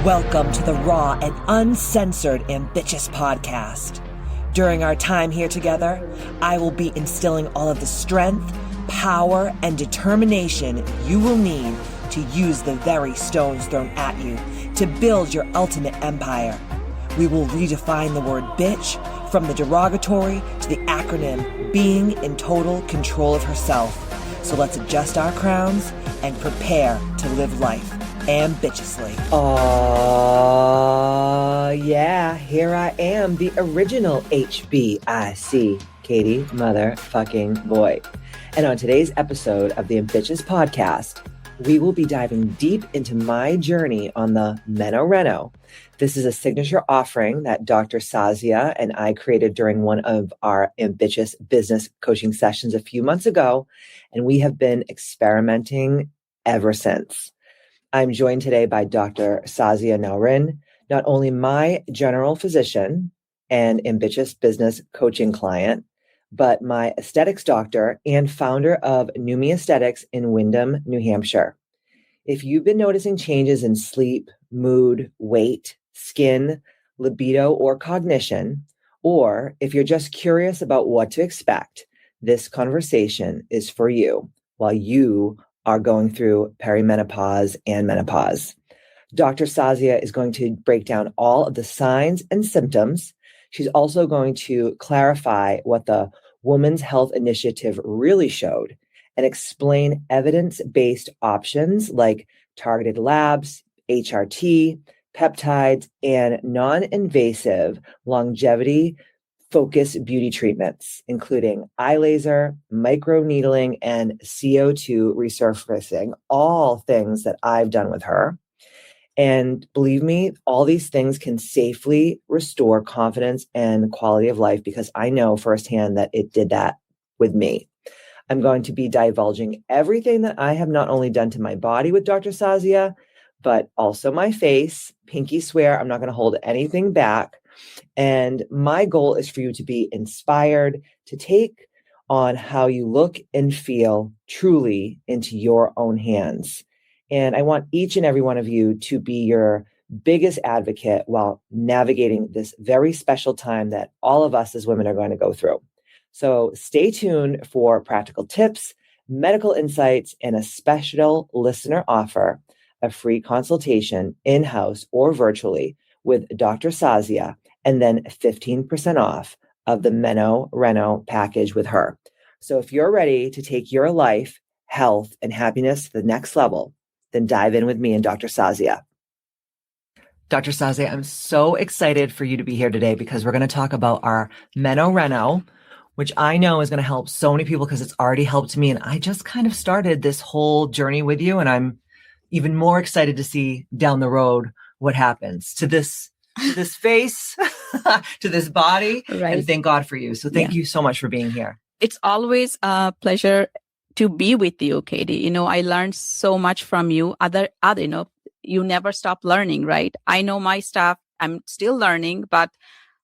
Welcome to the raw and uncensored Ambitchious Podcast. During our time here together, I will be instilling all of the strength, power, and determination you will need to use the very stones thrown at you to build your ultimate empire. We will redefine the word bitch from the derogatory to the acronym being in total control of herself. So let's adjust our crowns and prepare to live life ambitiously. Oh, yeah, here I am, the original HBIC, Katie motherfucking boy. And on today's episode of the Ambitchious Podcast, we will be diving deep into my journey on the Reno. This is a signature offering that Dr. Sazia and I created during one of our ambitious business coaching sessions a few months ago, and we have been experimenting ever since. I'm joined today by Dr. Sazia Nowrin, not only my general physician and ambitious business coaching client, but my aesthetics doctor and founder of Numi Aesthetics in Windham, New Hampshire. If you've been noticing changes in sleep, mood, weight, skin, libido, or cognition, or if you're just curious about what to expect, this conversation is for you while you are going through perimenopause and menopause. Dr. Sazia is going to break down all of the signs and symptoms. She's also going to clarify what the Women's Health Initiative really showed and explain evidence-based options like targeted labs, HRT, peptides, and non-invasive longevity-focused beauty treatments, including eye laser, microneedling, and CO2 resurfacing, all things that I've done with her. And believe me, all these things can safely restore confidence and quality of life because I know firsthand that it did that with me. I'm going to be divulging everything that I have not only done to my body with Dr. Sazia, but also my face. Pinky swear, I'm not going to hold anything back. And my goal is for you to be inspired to take on how you look and feel truly into your own hands. And I want each and every one of you to be your biggest advocate while navigating this very special time that all of us as women are going to go through. So stay tuned for practical tips, medical insights, and a special listener offer, a free consultation in-house or virtually with Dr. Sazia, and then 15% off of the Reno package with her. So if you're ready to take your life, health, and happiness to the next level, then dive in with me and Dr. Sazia. Dr. Sazia, I'm so excited for you to be here today because we're going to talk about our Reno, which I know is going to help so many people because it's already helped me. And I just kind of started this whole journey with you. And I'm even more excited to see down the road what happens to this face, to this body. Right. And thank God for you. So thank you so much for being here. It's always a pleasure to be with you, Katie. You know, I learned so much from you. You never stop learning, right? I know my stuff. I'm still learning, but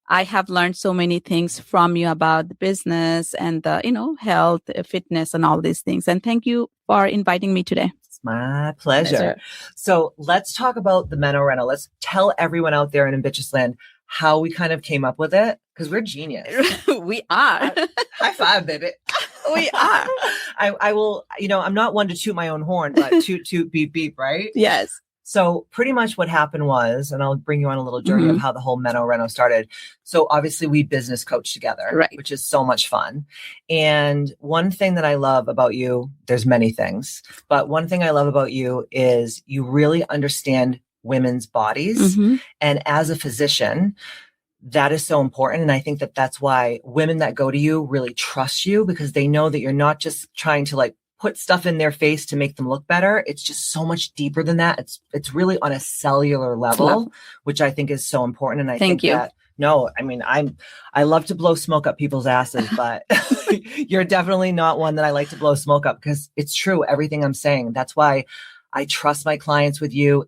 I have learned so many things from you about the business and the, health, fitness, and all these things. And thank you for inviting me today. It's my pleasure. So let's talk about the Reno. Let's tell everyone out there in Ambitchious Land how we kind of came up with it because we're genius. We are. High five, baby. We are. I will, I'm not one to toot my own horn, but toot, beep, beep, right? Yes. So pretty much what happened was, and I'll bring you on a little journey of how the whole Reno started. So obviously we business coach together, right, which is so much fun. And one thing that I love about you, there's many things, but one thing I love about you is you really understand women's bodies. And as a physician, that is so important. And I think that that's why women that go to you really trust you because they know that you're not just trying to put stuff in their face to make them look better. It's just so much deeper than that. It's really on a cellular level, which I think is so important. And I think that, I love to blow smoke up people's asses, but you're definitely not one that I like to blow smoke up because it's true. Everything I'm saying. That's why I trust my clients with you.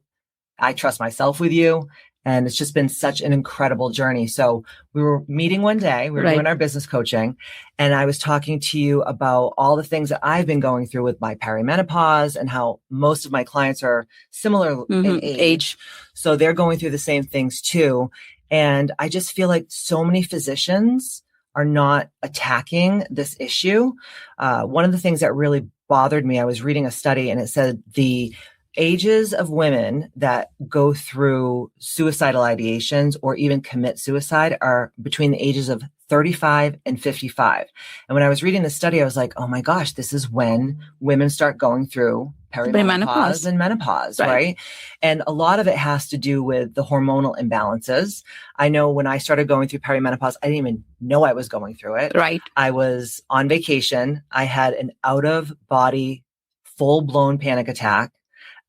I trust myself with you. And it's just been such an incredible journey. So we were meeting one day, we were doing our business coaching, and I was talking to you about all the things that I've been going through with my perimenopause and how most of my clients are similar in age. So they're going through the same things too. And I just feel like so many physicians are not attacking this issue. One of the things that really bothered me, I was reading a study and it said the ages of women that go through suicidal ideations or even commit suicide are between the ages of 35 and 55. And when I was reading the study, I was like, oh my gosh, this is when women start going through perimenopause and menopause, right? And a lot of it has to do with the hormonal imbalances. I know when I started going through perimenopause, I didn't even know I was going through it. I was on vacation. I had an out of body, full blown panic attack.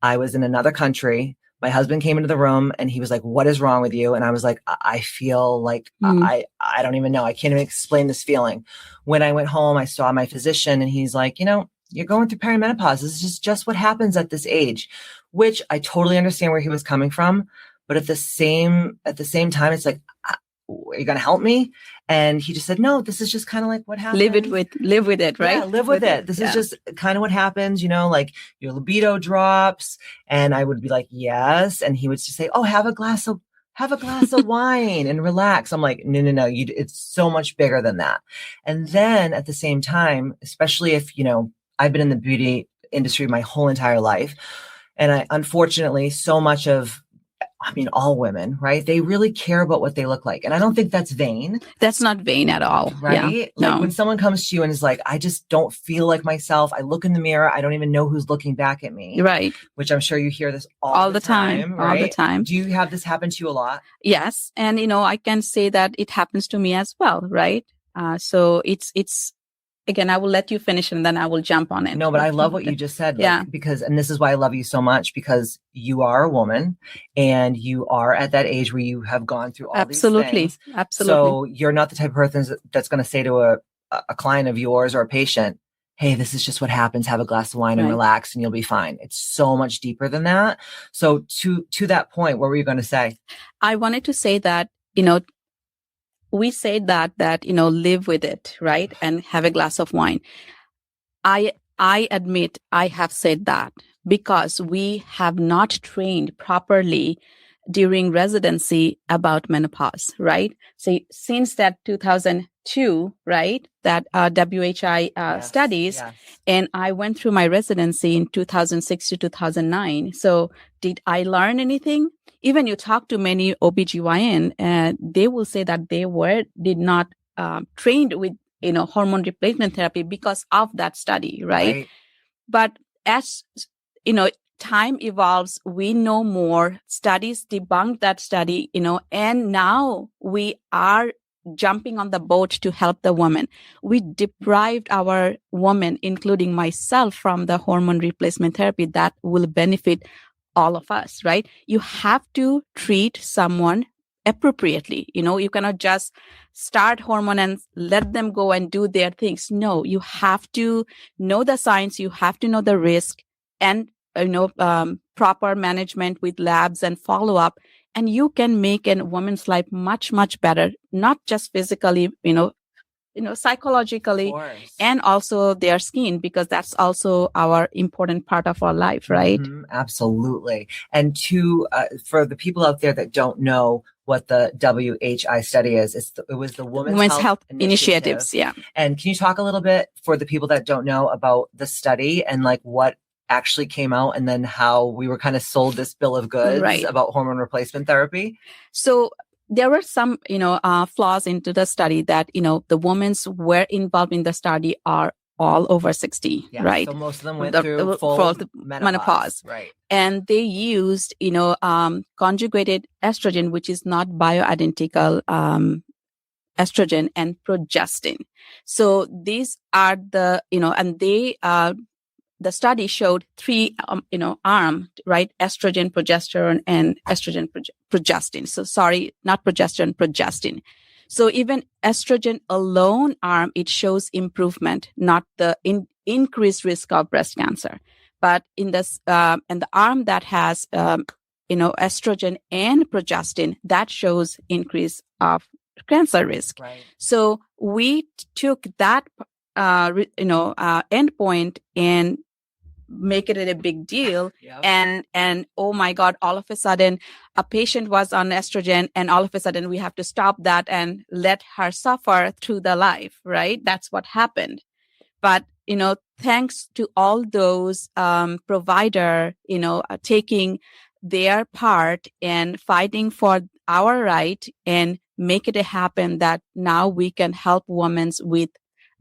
I was in another country. My husband came into the room and he was like, what is wrong with you? And I was like, I feel like I don't even know. I can't even explain this feeling. When I went home, I saw my physician and he's like, you know, you're going through perimenopause. This is just what happens at this age, which I totally understand where he was coming from. But at the same time, it's like, are you going to help me? And he just said, no, this is just kind of like what happens. Live with it, right? Yeah, live with it. This is just kind of what happens, you know, like your libido drops. And I would be like, yes. And he would just say, oh, have a glass of wine and relax. I'm like, no. It's so much bigger than that. And then at the same time, especially if, you know, I've been in the beauty industry my whole entire life. And unfortunately, so much of, all women, right? They really care about what they look like. And I don't think that's vain. That's not vain at all. Right? Yeah. Like when someone comes to you and is like, I just don't feel like myself. I look in the mirror. I don't even know who's looking back at me. Right. Which I'm sure you hear this all the time. Right? All the time. Do you have this happen to you a lot? Yes. And, I can say that it happens to me as well. Right. So it's, again, I will let you finish and then I will jump on it. No, but I love what you just said. And this is why I love you so much, because you are a woman and you are at that age where you have gone through all these things. Absolutely. So you're not the type of person that's going to say to a client of yours or a patient, hey, this is just what happens. Have a glass of wine and relax and you'll be fine. It's so much deeper than that. So to that point, what were you going to say? I wanted to say that, we say that, live with it, right? And have a glass of wine. I admit I have said that because we have not trained properly during residency about menopause, right? So since that 2002, right, that WHI studies, and I went through my residency in 2006 to 2009. So did I learn anything? Even you talk to many OBGYN, they will say that they did not trained with, hormone replacement therapy because of that study, right? But as, time evolves, we know more, studies debunk that study, and now we are jumping on the boat to help the woman. We deprived our woman, including myself, from the hormone replacement therapy that will benefit all of us, right? You have to treat someone appropriately. You cannot just start hormone and let them go and do their things. No, you have to know the science. You have to know the risk and, proper management with labs and follow up. And you can make a woman's life much, much better, not just physically, psychologically, and also their skin, because that's also our important part of our life, right? Absolutely. And for the people out there that don't know what the WHI study is, it was the Women's Health Initiatives. Yeah. And can you talk a little bit for the people that don't know about the study and like what actually came out and then how we were kind of sold this bill of goods about hormone replacement therapy? So there were some, flaws into the study that, the women were involved in the study are all over 60, right? So most of them went through full menopause. Right. And they used, conjugated estrogen, which is not bioidentical estrogen, and progestin. So these are the, and they, the study showed three, arm, right? Estrogen, progesterone, and estrogen, progestin. So sorry, not progesterone, progestin. So even estrogen alone arm, it shows improvement, not the increased risk of breast cancer. But in this, and the arm that has estrogen and progestin, that shows increase of cancer risk. Right. So we took that, endpoint and make it a big deal. Yep. And oh my God, all of a sudden a patient was on estrogen and all of a sudden we have to stop that and let her suffer through the life, right? That's what happened. But, thanks to all those provider, taking their part and fighting for our right and make it happen that now we can help women with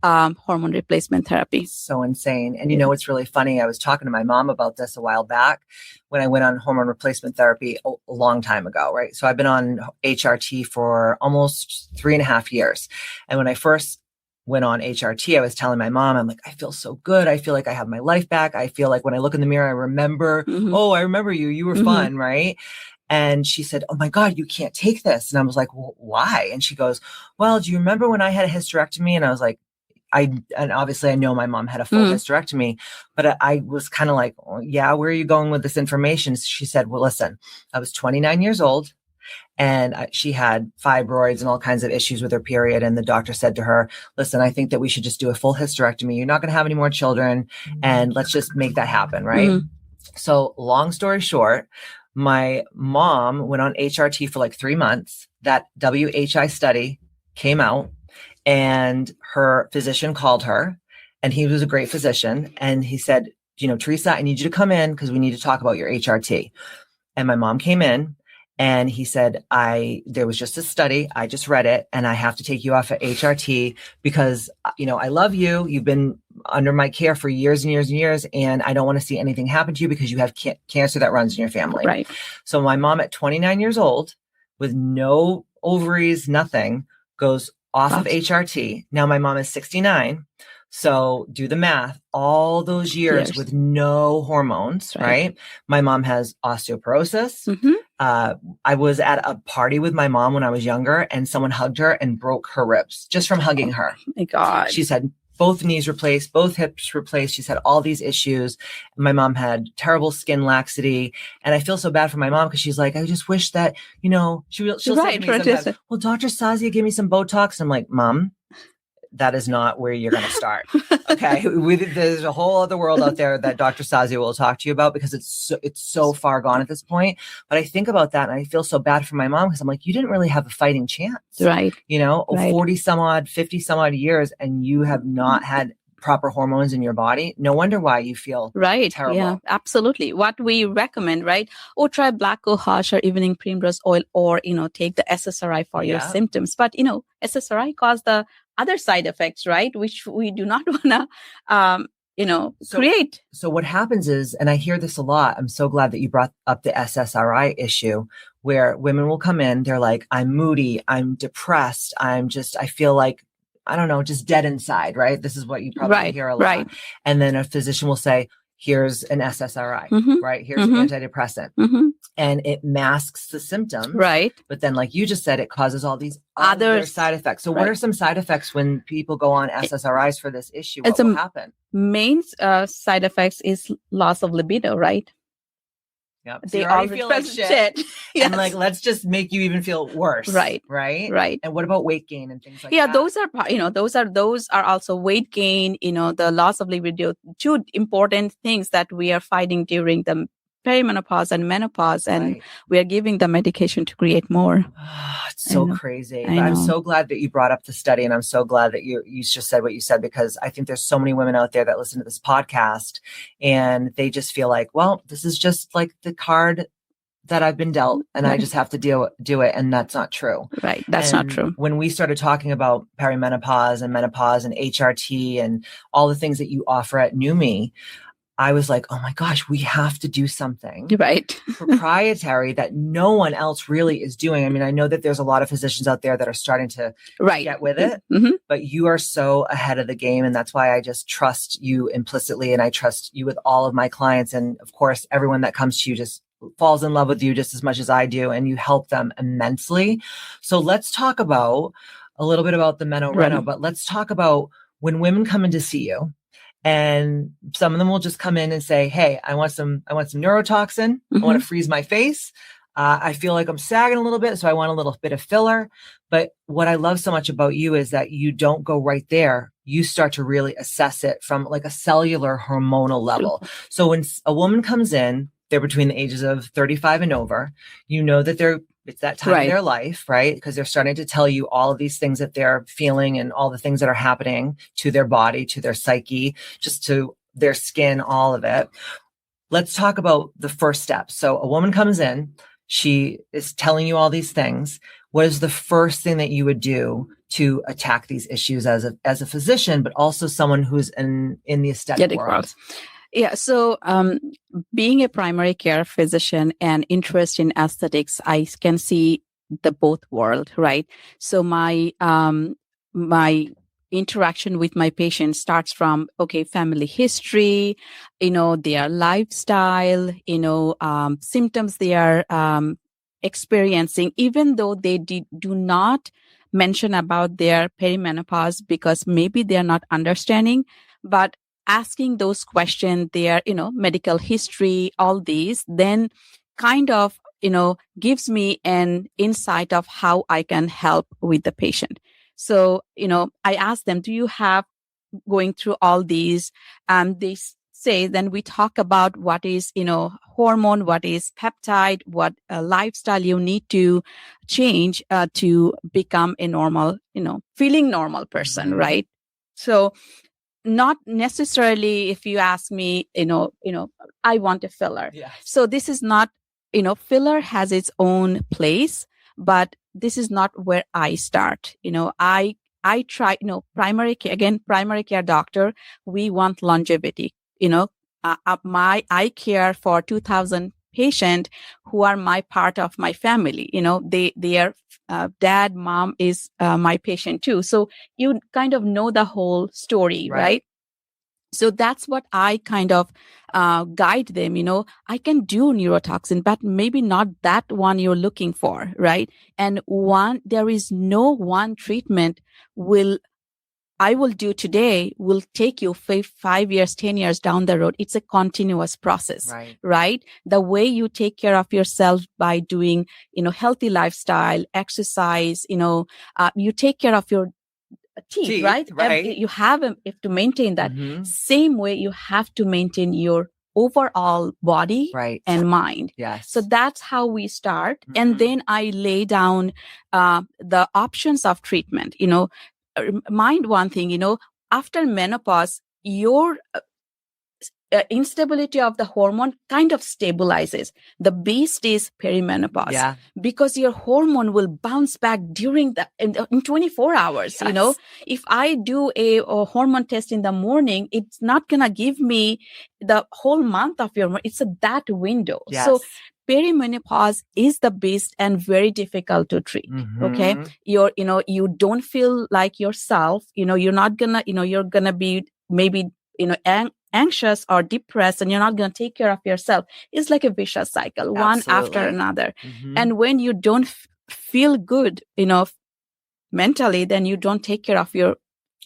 hormone replacement therapy. So insane. And it's really funny. I was talking to my mom about this a while back when I went on hormone replacement therapy a long time ago, right? So I've been on HRT for almost 3.5 years. And when I first went on HRT, I was telling my mom, I'm like, I feel so good. I feel like I have my life back. I feel like when I look in the mirror, I remember, I remember you. You were fun, right? And she said, oh my God, you can't take this. And I was like, well, why? And she goes, well, do you remember when I had a hysterectomy? And I was like, and obviously I know my mom had a full hysterectomy, but I was kind of like, oh, yeah, where are you going with this information? She said, well, listen, I was 29 years old and she had fibroids and all kinds of issues with her period. And the doctor said to her, listen, I think that we should just do a full hysterectomy. You're not going to have any more children and let's just make that happen. Right. So long story short, my mom went on HRT for like 3 months. That WHI study came out. And her physician called her and he was a great physician. And he said, Teresa, I need you to come in because we need to talk about your HRT. And my mom came in and he said, there was just a study. I just read it and I have to take you off of HRT because, I love you. You've been under my care for years and years and years. And I don't want to see anything happen to you because you have cancer that runs in your family. Right. So my mom at 29 years old with no ovaries, nothing, goes off of HRT. Now my mom is 69. So do the math, all those years with no hormones, right? My mom has osteoporosis. I was at a party with my mom when I was younger and someone hugged her and broke her ribs just from hugging her. Oh my God. She's had both knees replaced, both hips replaced. She's had all these issues. My mom had terrible skin laxity. And I feel so bad for my mom because she's like, I just wish that, she'll say to me sometimes, well, Dr. Sazia gave me some Botox. I'm like, Mom, that is not where you're going to start. Okay. There's a whole other world out there that Dr. Sazia will talk to you about because it's so far gone at this point. But I think about that and I feel so bad for my mom because I'm like, you didn't really have a fighting chance. Right. 40 some odd, 50 some odd years and you have not had proper hormones in your body. No wonder why you feel terrible. Yeah, absolutely. What we recommend, right? Or try black cohosh or evening primrose oil or, take the SSRI for your symptoms. But, SSRI cause the other side effects, right? Which we do not want to, create. So what happens is, and I hear this a lot, I'm so glad that you brought up the SSRI issue where women will come in, they're like, I'm moody, I'm depressed, I feel like, I don't know, just dead inside, right? This is what you probably hear a lot. Right. And then a physician will say, here's an SSRI, right? Here's an antidepressant. And it masks the symptoms. Right. But then like you just said, it causes all these other side effects. So what are some side effects when people go on SSRIs for this issue? What will happen? Main side effects is loss of libido, right? Yep. So They all feel like shit. Yes. And like, let's just make you even feel worse. Right. Right. And what about weight gain and things like that? Yeah, those are also weight gain, the loss of libido, two important things that we are fighting during the perimenopause and menopause, and we are giving the medication to create more. It's so crazy. But I'm so glad that you brought up the study, and I'm so glad that you just said what you said, because I think there's so many women out there that listen to this podcast and they just feel like, well, this is just like the card that I've been dealt and I just have to do it. And that's not true. Right. That's not true. When we started talking about perimenopause and menopause and HRT and all the things that you offer at Numi, I was like, oh my gosh, we have to do something proprietary that no one else really is doing. I mean, I know that there's a lot of physicians out there that are starting to get with it, but you are so ahead of the game. And that's why I just trust you implicitly. And I trust you with all of my clients. And of course, everyone that comes to you just falls in love with you just as much as I do. And you help them immensely. So let's talk about a little bit about the Meno Reno, but let's talk about when women come in to see you. And some of them will just come in and say, hey, I want some neurotoxin. I want to freeze my face. I feel like I'm sagging a little bit, so I want a little bit of filler. But what I love so much about you is that you don't go right there. You start to really assess it from like a cellular hormonal level. So when a woman comes in, they're between the ages of 35 and over, you know that it's that time of their life, right? Because they're starting to tell you all of these things that they're feeling and all the things that are happening to their body, to their psyche, just to their skin, all of it. Let's talk about the first step. So a woman comes in, she is telling you all these things. What is the first thing that you would do to attack these issues as a physician, but also someone who's in the aesthetic world? Yeah. So, being a primary care physician and interest in aesthetics, I can see the both world, right? So my interaction with my patient starts from, family history, their lifestyle, symptoms they are, experiencing, even though they do not mention about their perimenopause because maybe they're not understanding, but asking those questions, their, medical history, all these, then kind of, gives me an insight of how I can help with the patient. So, I ask them, do you have going through all these? They say, then we talk about what is, hormone, what is peptide, what lifestyle you need to change to become a normal, feeling normal person, right? So, not necessarily if you ask me, I want a filler. Yes. So this is not, filler has its own place, but this is not where I start. I try, primary care doctor, we want longevity. I care for 2,000 patients who are my part of my family. Their dad, mom is my patient too. So you kind of know the whole story, right? So that's what I kind of guide them. I can do neurotoxin, but maybe not that one you're looking for, right? And there is no one treatment I will do today will take you 5 years, 10 years down the road. It's a continuous process, right? The way you take care of yourself by doing, healthy lifestyle, exercise, you take care of your teeth, right? You have to maintain that. Same way you have to maintain your overall body and mind. Yes. So that's how we start. And then I lay down the options of treatment. Mind one thing, after menopause, your instability of the hormone kind of stabilizes. The beast is perimenopause because your hormone will bounce back in 24 hours. Yes. If I do a hormone test in the morning, it's not going to give me the whole month of your, it's that window. Yes. So perimenopause is the beast and very difficult to treat. Okay. You don't feel like yourself, you're not gonna, you're gonna be maybe, anxious or depressed, and you're not going to take care of yourself. It's like a vicious cycle, one after another. And when you don't feel good, mentally, then you don't take care of your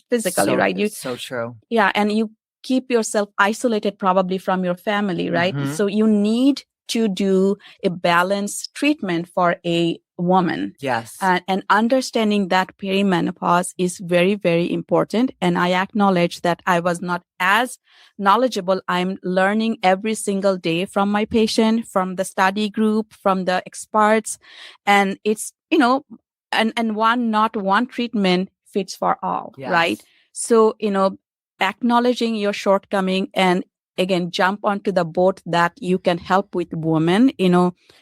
physically, right? So true. Yeah. And you keep yourself isolated probably from your family, right? So you need to do a balanced treatment for a woman. Yes. And understanding that perimenopause is very, very important. And I acknowledge that I was not as knowledgeable. I'm learning every single day from my patient, from the study group, from the experts. And it's, and not one treatment fits for all, right? So, acknowledging your shortcoming and again, jump onto the boat that you can help with women.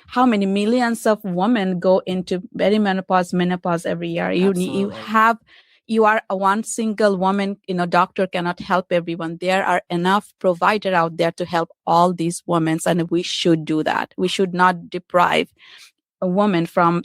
How many millions of women go into perimenopause, menopause every year? You are a one single woman, doctor cannot help everyone. There are enough providers out there to help all these women, and we should do that. We should not deprive a woman from,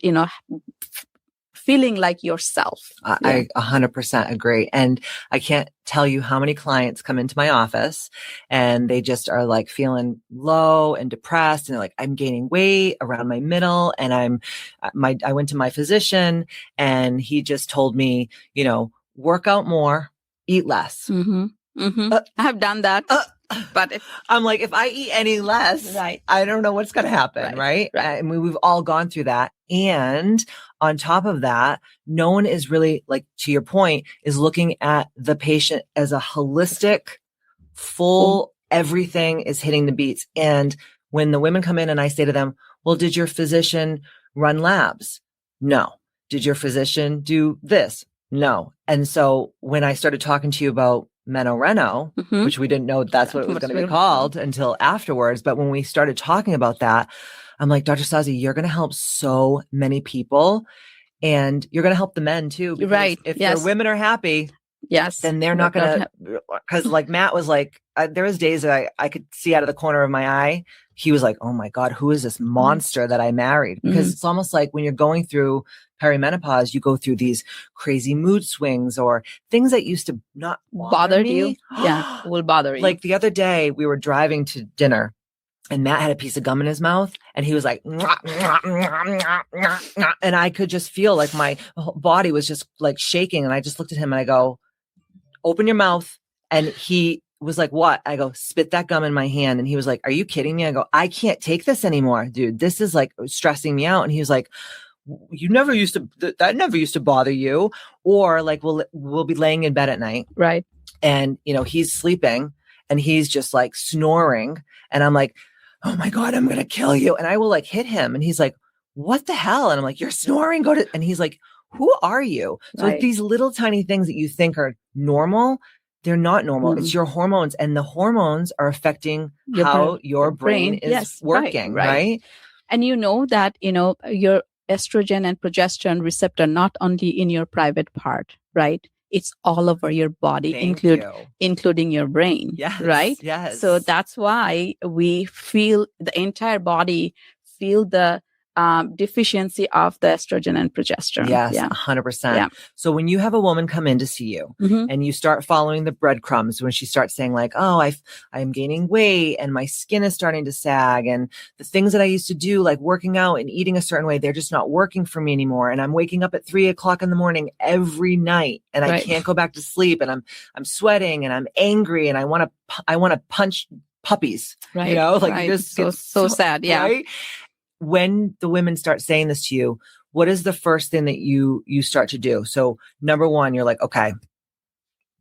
feeling like yourself. I 100% agree. And I can't tell you how many clients come into my office and they just are like feeling low and depressed. And they're like, I'm gaining weight around my middle. And I went to my physician and he just told me, work out more, eat less. I have done that. But I'm like, if I eat any less, right. I don't know what's going to happen. Right. I mean, we've all gone through that. And on top of that, no one is really, like, to your point, is looking at the patient as a holistic, full, everything is hitting the beats. And when the women come in and I say to them, well, did your physician run labs? No. Did your physician do this? No. And so when I started talking to you about Meno Reno, which we didn't know that's what it was going to be called until afterwards. But when we started talking about that, I'm like, Dr. Sazia, you're going to help so many people, and you're going to help the men too. Because if their women are happy, then they're not going to, because like Matt was like, there was days that I could see out of the corner of my eye. He was like, oh my God, who is this monster that I married? Because it's almost like when you're going through perimenopause, you go through these crazy mood swings or things that used to not bother you. Yeah, will bother you. Like the other day we were driving to dinner and Matt had a piece of gum in his mouth and he was like, "Mwah, mwah, mwah, mwah, mwah," and I could just feel like my body was just like shaking. And I just looked at him and I go, open your mouth. And he was like, what? I go, spit that gum in my hand. And he was like, are you kidding me? I go, I can't take this anymore, dude. This is like stressing me out. And he was like, you never used to, that never used to bother you. Or like, we'll be laying in bed at night. Right. And, you know, he's sleeping and he's just like snoring. And I'm like, oh my God, I'm going to kill you. And I will like hit him. And he's like, what the hell? And I'm like, you're snoring. And he's like, who are you? So like these little tiny things that you think are normal, they're not normal. It's your hormones, and the hormones are affecting how your brain is working. Right. And you know that, you know, your estrogen and progesterone receptor, not only in your private part, right? It's all over your body, including your brain. Yes. Right. Yes. So that's why we feel the entire body feel the deficiency of the estrogen and progesterone. Yes, 100%. Yeah. So when you have a woman come in to see you and you start following the breadcrumbs, when she starts saying like, oh, I'm gaining weight and my skin is starting to sag, and the things that I used to do, like working out and eating a certain way, they're just not working for me anymore. And I'm waking up at 3:00 in the morning every night and I can't go back to sleep, and I'm sweating and I'm angry and I want to punch puppies, you know, like just so sad. Yeah. Right? When the women start saying this to you, what is the first thing that you start to do? So number one, you're like, okay,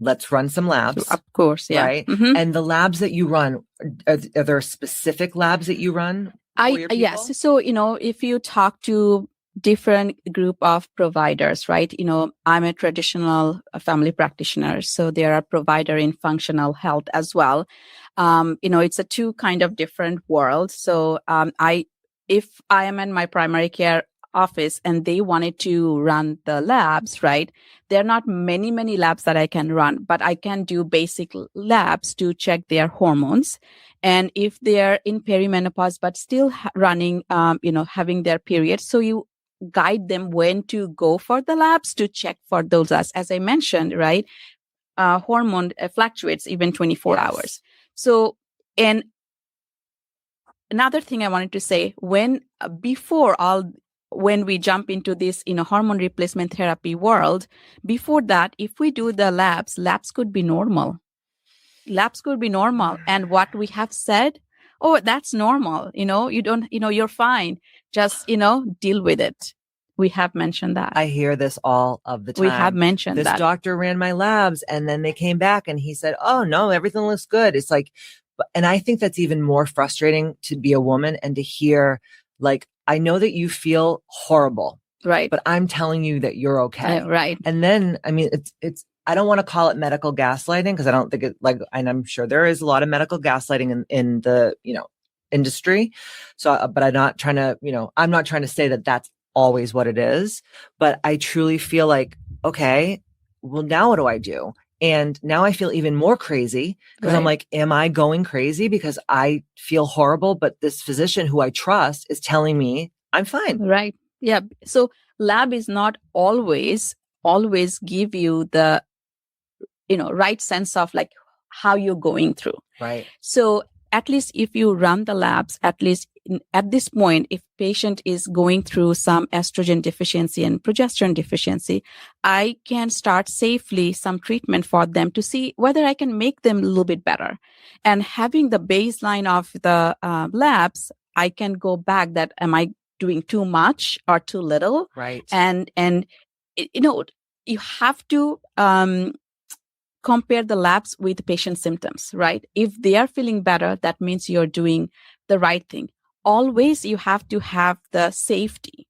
let's run some labs. Of course. Yeah. Right. And the labs that you run, are there specific labs that you run? Yes. So, you know, if you talk to different group of providers, right? You know, I'm a traditional family practitioner, so there are provider in functional health as well. You know, it's a two kind of different worlds. So, if I am in my primary care office and they wanted to run the labs, right? There are not many labs that I can run, but I can do basic labs to check their hormones. And if they're in perimenopause, but still running, you know, having their period. So you guide them when to go for the labs to check for those labs. As I mentioned, right? Hormone fluctuates even 24 hours. So, and another thing I wanted to say, when we jump into this, you know, hormone replacement therapy world, before that, if we do the labs could be normal. Labs could be normal. And what we have said, oh, that's normal. You know, you're fine. Just, you know, deal with it. We have mentioned that. I hear this all of the time. We have mentioned that. This doctor ran my labs and then they came back and he said, oh no, everything looks good. It's like, and I think that's even more frustrating to be a woman and to hear, like, I know that you feel horrible, right? But I'm telling you that you're okay, right? And then, I mean, it's. I don't want to call it medical gaslighting because I don't think it like, and I'm sure there is a lot of medical gaslighting in the, you know, industry. So, but I'm not trying to say that that's always what it is. But I truly feel like, okay, well, now what do I do? And now I feel even more crazy because I'm like, am I going crazy because I feel horrible? But this physician who I trust is telling me I'm fine. Right. Yeah. So lab is not always give you the, you know, right sense of like how you're going through. Right. So at least if you run the labs, at least at this point, if patient is going through some estrogen deficiency and progesterone deficiency, I can start safely some treatment for them to see whether I can make them a little bit better. And having the baseline of the labs, I can go back that, am I doing too much or too little? Right. And you have to compare the labs with the patient's symptoms, right? If they are feeling better, that means you're doing the right thing. Always you have to have the safety,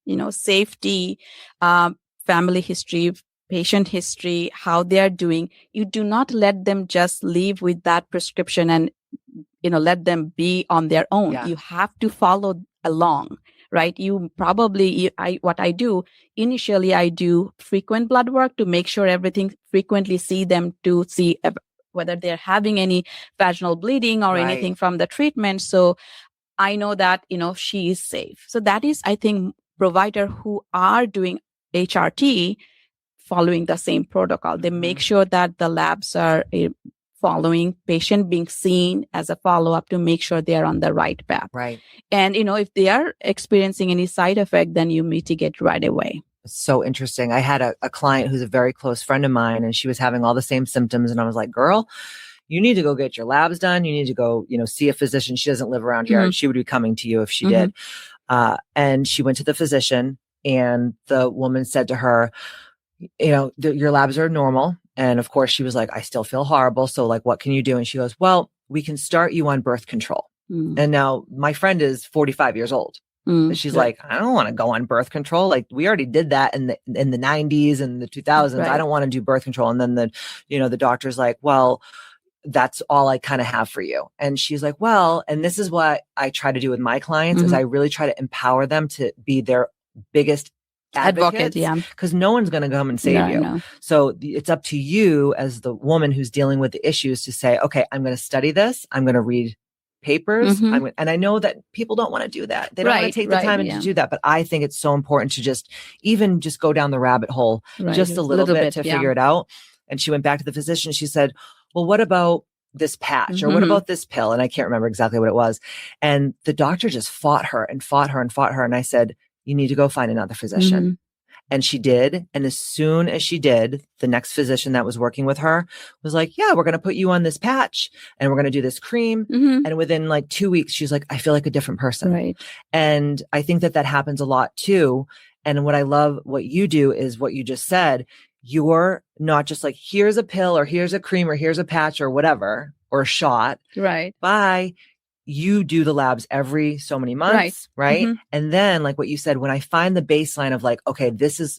family history, patient history, how they are doing. You do not let them just leave with that prescription and, let them be on their own. Yeah. You have to follow along, right? What I do, initially I do frequent blood work to make sure everything, frequently see them to see whether they're having any vaginal bleeding or anything from the treatment. So I know that, she is safe. So that is, I think, provider who are doing HRT following the same protocol. They make sure that the labs are following, patient being seen as a follow-up to make sure they are on the right path. Right. And, if they are experiencing any side effect, then you mitigate right away. It's so interesting. I had a client who's a very close friend of mine, and she was having all the same symptoms. And I was like, girl, you need to go get your labs done. You need to go, see a physician. She doesn't live around here, and she would be coming to you if she did. And she went to the physician, and the woman said to her, your labs are normal. And of course she was like, I still feel horrible. So like, what can you do? And she goes, well, we can start you on birth control. And now my friend is 45 years old. And she's like, I don't want to go on birth control. Like, we already did that in the 90s and the 2000s. Right. I don't want to do birth control. And then the doctor's like, well, that's all I kind of have for you. And she's like, well, and this is what I try to do with my clients is I really try to empower them to be their biggest advocate, because no one's going to come and save you. No. So it's up to you as the woman who's dealing with the issues to say, okay, I'm going to study this. I'm going to read papers. And I know that people don't want to do that. They don't want to take the time to do that. But I think it's so important to just go down the rabbit hole just a little bit to figure it out. And she went back to the physician. She said, well, what about this patch or what about this pill? And I can't remember exactly what it was. And the doctor just fought her. And I said, you need to go find another physician. And she did. And as soon as she did, the next physician that was working with her was like, yeah, we're going to put you on this patch and we're going to do this cream. And within like 2 weeks, she's like, I feel like a different person. Right. And I think that happens a lot too. And what I love what you do is what you just said. You're not just like, here's a pill or here's a cream or here's a patch or whatever, or a shot. Right. Bye. You do the labs every so many months, right? And then like what you said, when I find the baseline of like, okay,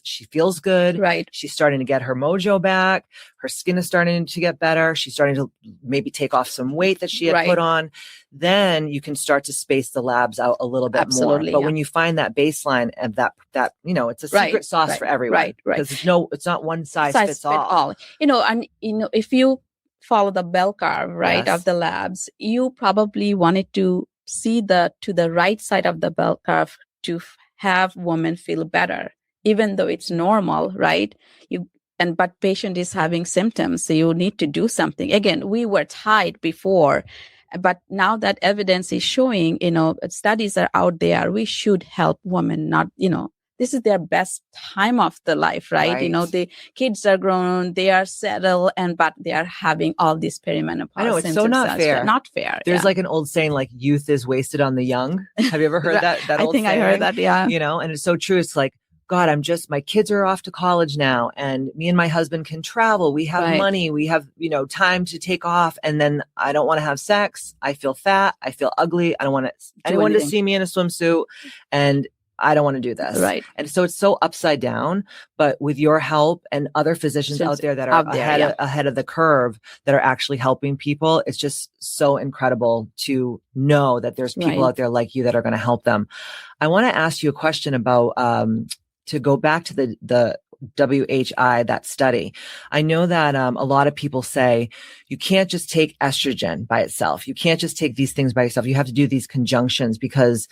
she feels good. Right. She's starting to get her mojo back. Her skin is starting to get better. She's starting to maybe take off some weight that she had put on. Then you can start to space the labs out a little bit more. But when you find that baseline of that, it's a secret sauce for everyone. Right. Because it's not one size fits all. And if you follow the bell curve, of the labs, you probably wanted to see to the right side of the bell curve to have women feel better, even though it's normal, right? But patient is having symptoms, so you need to do something. Again, we were tied before, but now that evidence is showing, studies are out there, we should help women, not, this is their best time of the life, right? The kids are grown, they are settled, but they are having all this perimenopause. I know, it's so not fair. Not fair. There's like an old saying, like, youth is wasted on the young. Have you ever heard that old saying? I heard that, yeah. And it's so true. It's like, God, my kids are off to college now, and me and my husband can travel. We have money. We have, time to take off. And then I don't want to have sex. I feel fat. I feel ugly. I don't want anyone to see me in a swimsuit. And I don't want to do this. Right. And so it's so upside down, but with your help and other physicians out there that are ahead of the curve that are actually helping people, it's just so incredible to know that there's people out there like you that are going to help them. I want to ask you a question about, to go back to the WHI, that study. I know that a lot of people say you can't just take estrogen by itself. You can't just take these things by yourself. You have to do these conjunctions because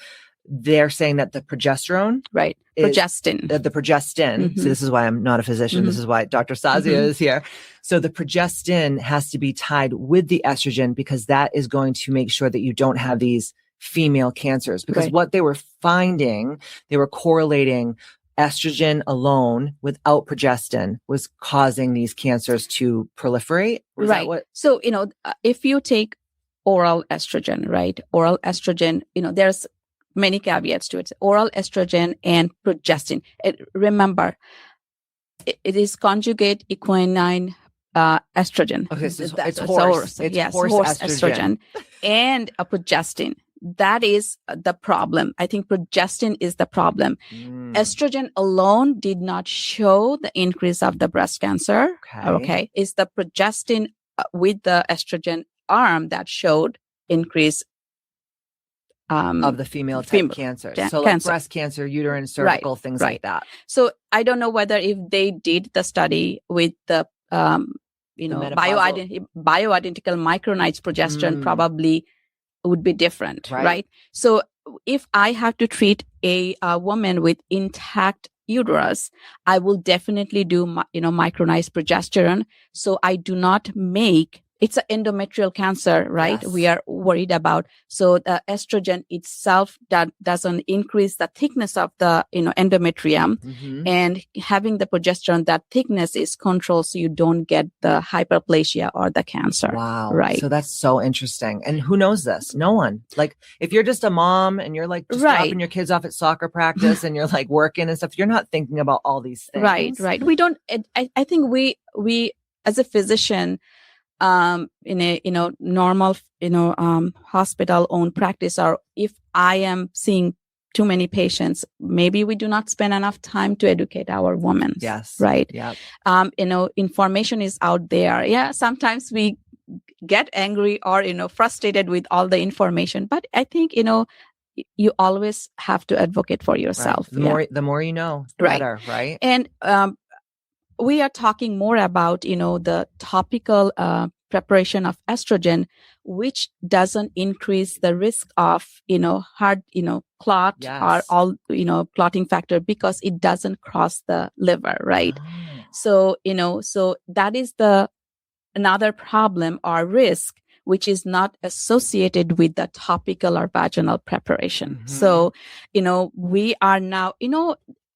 they're saying that the progesterone, progestin. The progestin. So this is why I'm not a physician. This is why Dr. Sazia is here. So the progestin has to be tied with the estrogen because that is going to make sure that you don't have these female cancers, because Right. what they were finding, they were correlating estrogen alone without progestin was causing these cancers to proliferate. Was that Right. what? So, if you take oral estrogen, right? Oral estrogen, there's many caveats to it. Oral estrogen and progestin. Remember, it is conjugate equine estrogen. Okay, so That's it's horse. It's yes, horse estrogen. and a progestin. That is the problem. I think progestin is the problem. Estrogen alone did not show the increase of the breast cancer. Okay. It's the progestin with the estrogen arm that showed increase of the female type cancers. So like breast cancer, uterine, cervical, things like that. So I don't know whether if they did the study with the bioidentical micronized progesterone, probably would be different, right? So if I have to treat a woman with intact uterus, I will definitely do micronized progesterone. So I do not make. It's an endometrial cancer, right? Yes. We are worried about. So the estrogen itself doesn't increase the thickness of the endometrium, and having the progesterone, that thickness is controlled, so you don't get the hyperplasia or the cancer. Wow. Right. So that's so interesting. And who knows this? No one. Like if you're just a mom and you're like just dropping your kids off at soccer practice and you're like working and stuff, you're not thinking about all these things. Right. We don't. I think we as a physician, in a normal hospital owned practice, or if I am seeing too many patients, maybe we do not spend enough time to educate our women. Yes. Right. Yeah. Information is out there. Yeah. Sometimes we get angry or frustrated with all the information, but I think you always have to advocate for yourself. Right. The more you know, the better. Right. And we are talking more about, the topical preparation of estrogen, which doesn't increase the risk of, heart, clot or all, clotting factor, because it doesn't cross the liver, right? So, so that is another problem or risk, which is not associated with the topical or vaginal preparation. So, we are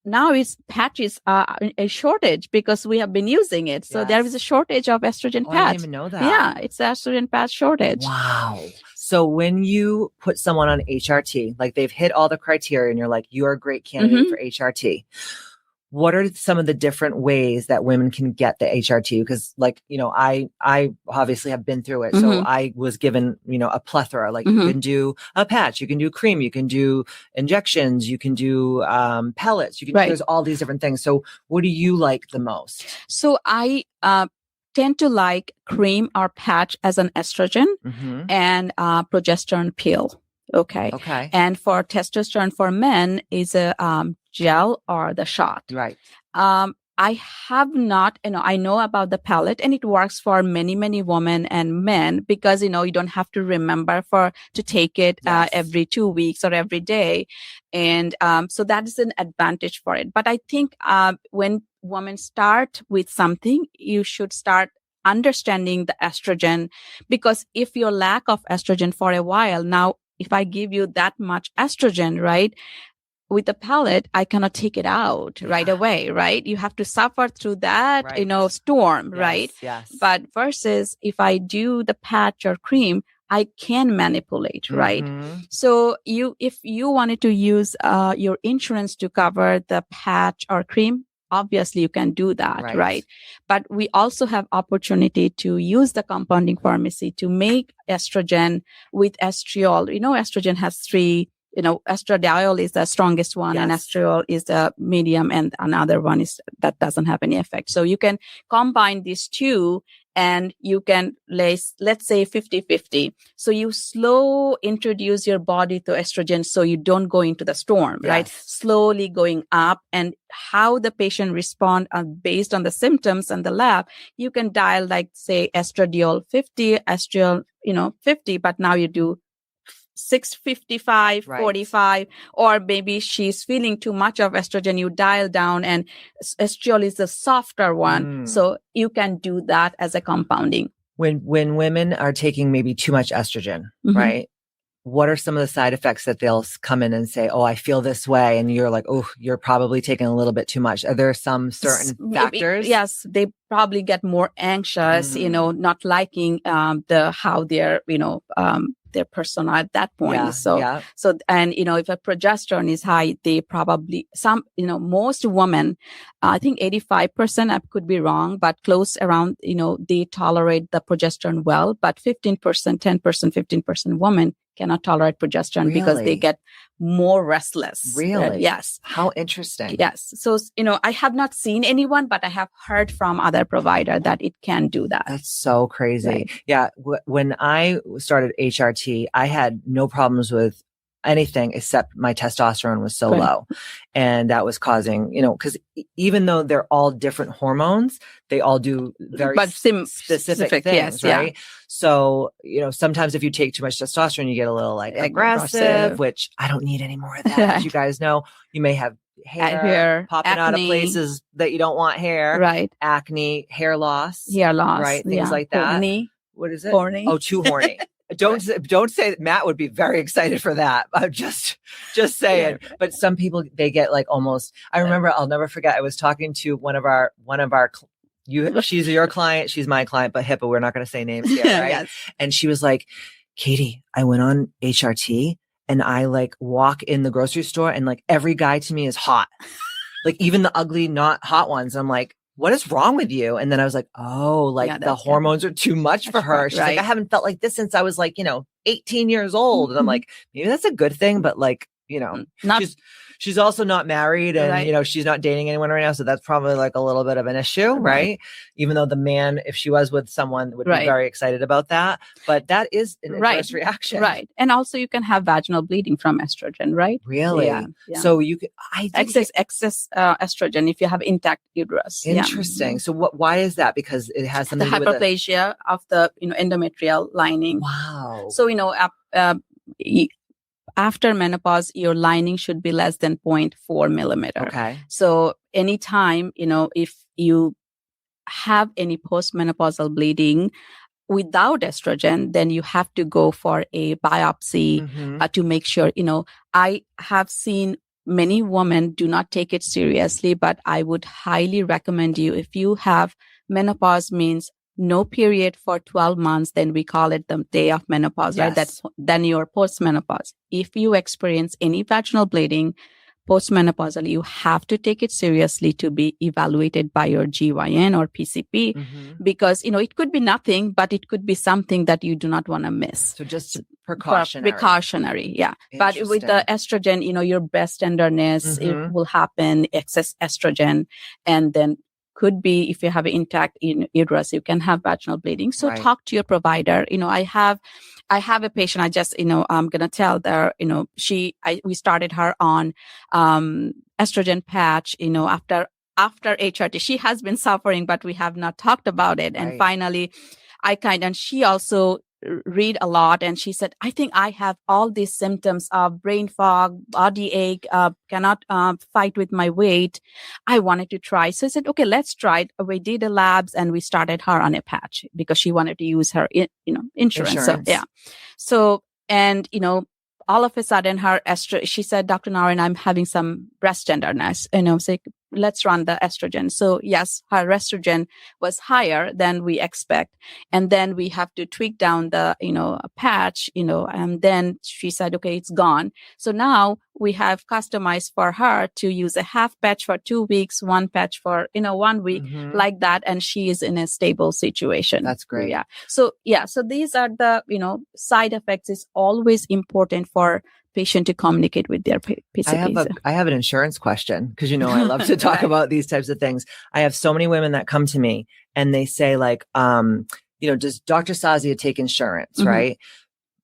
now it's patches are a shortage because we have been using it. So there is a shortage of estrogen patch. I didn't even know that. Yeah, it's estrogen patch shortage. Wow. So when you put someone on HRT, like they've hit all the criteria and you're like, you're a great candidate for HRT. What are some of the different ways that women can get the HRT? Because I obviously have been through it. So I was given, a plethora, like you can do a patch, you can do cream, you can do injections, you can do pellets, there's all these different things. So what do you like the most? So I tend to like cream or patch as an estrogen and progesterone pill. Okay. And for testosterone for men is a gel or the shot. Right. I have not, I know about the pellet, and it works for many, many women and men because, you don't have to remember to take it every 2 weeks or every day. And so that is an advantage for it. But I think when women start with something, you should start understanding the estrogen, because if your lack of estrogen for a while, now if I give you that much estrogen, right, with the pellet, I cannot take it out right away, right? You have to suffer through that, storm, right? Yes. But versus if I do the patch or cream, I can manipulate, right? So if you wanted to use your insurance to cover the patch or cream, obviously you can do that, right? But we also have opportunity to use the compounding pharmacy to make estrogen with estriol. Estrogen has three, estradiol is the strongest one and estriol is the medium, and another one is that doesn't have any effect. So you can combine these two and you can let's say 50-50. So you slow introduce your body to estrogen so you don't go into the storm, right? Slowly going up, and how the patient respond based on the symptoms and the lab, you can dial like say estradiol 50, estriol, 50, but now you do 655, 45, or maybe she's feeling too much of estrogen, you dial down, and estriol is the softer one. So you can do that as a compounding. When women are taking maybe too much estrogen, right? what are some of the side effects that they'll come in and say, oh, I feel this way. And you're like, oh, you're probably taking a little bit too much. Are there some certain factors? Yes, they probably get more anxious, not liking how they're, their persona at that point. And, if a progesterone is high, they probably most women, I think 85%, I could be wrong, but close around, they tolerate the progesterone well, but 15%, 10%, 15% women cannot tolerate progesterone because they get more restless. Really? Yes. How interesting. Yes. So, I have not seen anyone, but I have heard from other provider that it can do that. That's so crazy. Right. Yeah. When I started HRT, I had no problems with anything except my testosterone was so low. And that was causing, because even though they're all different hormones, they all do very specific things, right? Yeah. So, sometimes if you take too much testosterone, you get a little aggressive, which I don't need any more of that. As you guys know, you may have hair popping acne, out of places that you don't want hair, right? Acne, hair loss, right? Things like that. Horny. What is it? Horny. Oh, too horny. Don't say that. Matt would be very excited for that. I'm just saying. Yeah. But some people, they get almost, I remember, I'll never forget. I was talking to one of our, she's your client, she's my client, but HIPAA, we're not going to say names here, right? Yes. And she was like, Katie, I went on HRT and I walk in the grocery store and every guy to me is hot. Even the ugly, not hot ones. I'm like, what is wrong with you? And then I was like, oh, the hormones are too much for her. She's like, I haven't felt like this since I was 18 years old. And I'm like, maybe that's a good thing, but she's also not married and, she's not dating anyone right now. So that's probably a little bit of an issue, right? Even though the man, if she was with someone, would be very excited about that. But that is an adverse reaction. Right. And also you can have vaginal bleeding from estrogen, right? Really? Yeah. So you could, excess estrogen if you have intact uterus. Interesting. Yeah. So why is that? Because it has something to do with hyperplasia of the, endometrial lining. Wow. So, after menopause, your lining should be less than 0.4 millimeter. Okay. So anytime, if you have any postmenopausal bleeding without estrogen, then you have to go for a biopsy to make sure, I have seen many women do not take it seriously, but I would highly recommend you, if you have menopause means no period for 12 months, then we call it the day of menopause, right? Then you're postmenopause. If you experience any vaginal bleeding postmenopausal, you have to take it seriously to be evaluated by your GYN or PCP because, it could be nothing, but it could be something that you do not want to miss. So just precautionary. Yeah. But with the estrogen, your breast tenderness, it will happen, excess estrogen, and then could be if you have an intact uterus, you can have vaginal bleeding. So talk to your provider. I have a patient. I just, I'm going to tell her, we started her on, estrogen patch, after HRT. She has been suffering, but we have not talked about it. And finally and she also read a lot, and she said, I think I have all these symptoms of brain fog, body ache, cannot fight with my weight. I wanted to try. So I said, okay, let's try it. We did the labs and we started her on a patch because she wanted to use her, insurance. So, yeah. So, and, all of a sudden she said, Dr. Nowrin, I'm having some breast tenderness. And I was like, let's run the estrogen. So yes, her estrogen was higher than we expect. And then we have to tweak down the, patch, and then she said, okay, it's gone. So now we have customized for her to use a half patch for 2 weeks, one patch for, 1 week, like that. And she is in a stable situation. That's great. Yeah. So these are the, side effects. Is always important for patient to communicate with their PCPs. I have an insurance question because, I love to talk about these types of things. I have so many women that come to me and they say does Dr. Sazia take insurance? Right.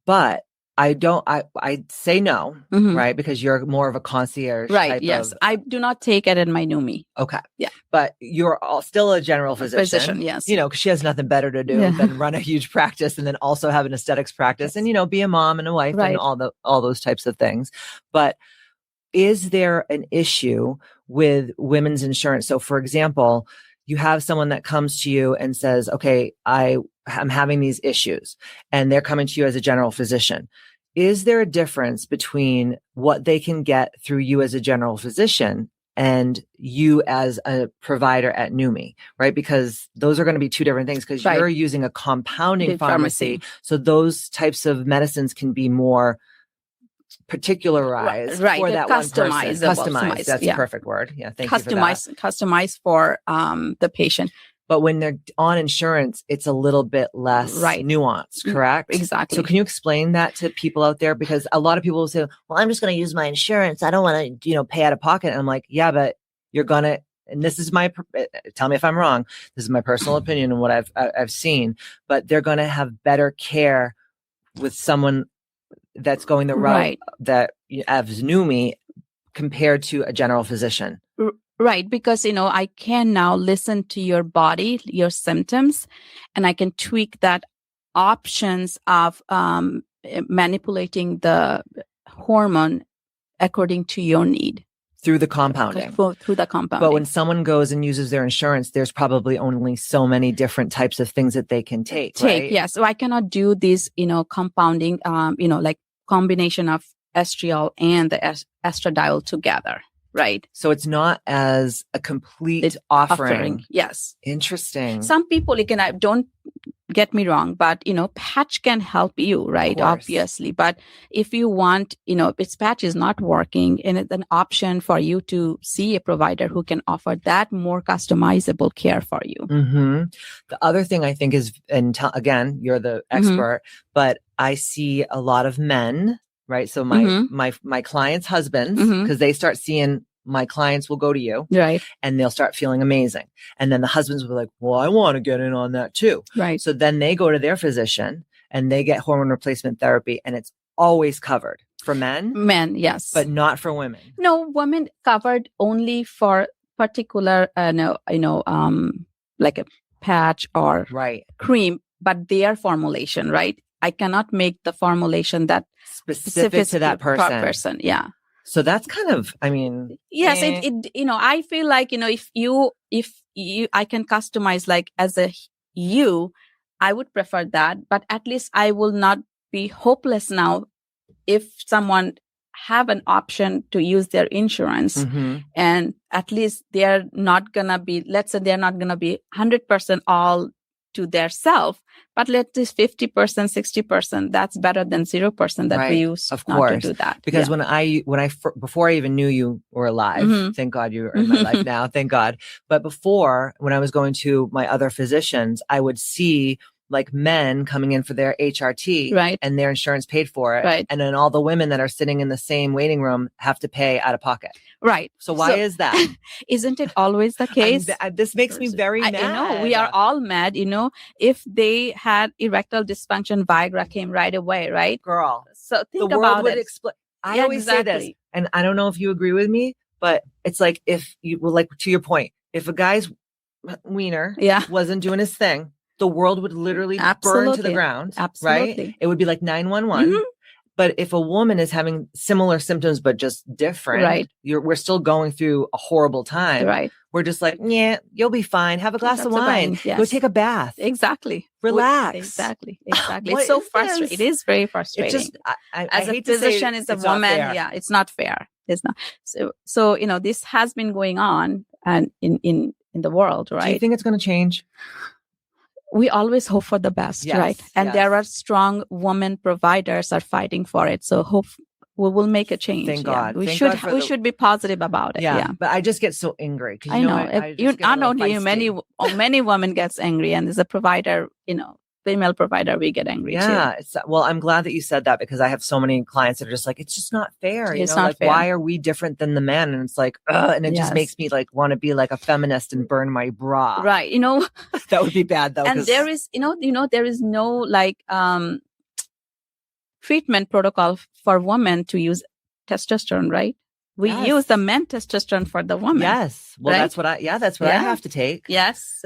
But I don't, I say no, right? Because you're more of a concierge. Right. Yes. I do not take it in my Numi. Okay. Yeah. But you're still a general physician. Yes. Because she has nothing better to do than run a huge practice and then also have an aesthetics practice and, be a mom and a wife and all those types of things. But is there an issue with women's insurance? So for example, you have someone that comes to you and says, okay, I'm having these issues, and they're coming to you as a general physician. is there a difference between what they can get through you as a general physician and you as a provider at Numi, right? Because those are going to be two different things, because Right. you're using a compounding The pharmacy. So those types of medicines can be more particularized Right. for that one person. Customized. That's Yeah. a perfect word. Yeah. Thank you for that. Customized for the patient. But when they're on insurance, it's a little bit less nuanced, correct? Exactly. So can you explain that to people out there? Because a lot of people will say, well, I'm just going to use my insurance. I don't want to, pay out of pocket. And I'm like, yeah, but you're going to, and this is tell me if I'm wrong. This is my personal opinion and what I've seen, but they're going to have better care with someone that's going the route that as Numi compared to a general physician. Right. Because, I can now listen to your body, your symptoms, and I can tweak that options of manipulating the hormone according to your need. Through the compounding. Through the compounding. But when someone goes and uses their insurance, there's probably only so many different types of things that they can take, right? Yeah. So I cannot do this, compounding, like combination of estriol and the estradiol together. Right. So it's not as a complete offering. Yes. Interesting. Some people, don't get me wrong, but, patch can help you, right? Obviously. But if you want, if patch is not working, and it's an option for you to see a provider who can offer that more customizable care for you. Mm-hmm. The other thing I think is, and again, you're the expert, but I see a lot of men, right? So my clients' husbands, because they start seeing my clients will go to you, right? And they'll start feeling amazing. And then the husbands will be like, well, I want to get in on that too. Right. So then they go to their physician and they get hormone replacement therapy, and it's always covered for men. Men, yes. But not for women. No, women covered only for particular, like a patch or cream, but their formulation, right? I cannot make the formulation that specific to that person. Yeah. So that's kind of, yes, I feel like, if I can customize like as I would prefer that, but at least I will not be hopeless now if someone have an option to use their insurance, and at least they're not going to be, let's say they're not going to be 100% all to their self, but let's just 50%, 60%. That's better than 0% that we use not to do that. Because before I even knew you were alive, thank God you're in my life now, thank God. But before, when I was going to my other physicians, I would see like men coming in for their HRT, and their insurance paid for it. And then all the women that are sitting in the same waiting room have to pay out of pocket. Right. So why is that? Isn't it always the case? This makes me very mad. We are all mad, if they had erectile dysfunction, Viagra came right away, right? Girl. So think the about world would it. I always say this, and I don't know if you agree with me, but it's like if you, like to your point, if a guy's wiener wasn't doing his thing, the world would literally burn to the ground, right? It would be like 911. But if a woman is having similar symptoms, but just different, we're still going through a horrible time. Right. We're just like, yeah, you'll be fine. Have a glass of wine. Go take a bath. Exactly. Relax. Exactly. It's so frustrating. It is very frustrating. It's just, as a physician, as a woman, it's not fair. It's not. So this has been going on and in the world, right? Do you think it's going to change? We always hope for the best, right? And there are strong women providers are fighting for it. So hope we will make a change. Thank God. We should be positive about it. Yeah. But I just get so angry. I know. Not only you, many women gets angry, and as a provider, female provider, we get angry too. Well, I'm glad that you said that, because I have so many clients that are just like, it's just not fair. It's not fair. Why are we different than the men? And it's like, and it just makes me like want to be like a feminist and burn my bra. Right. That would be bad though. And there is, there is no like treatment protocol for women to use testosterone, right? We use the men testosterone for the woman. Yes. Well, that's what I have to take. Yes.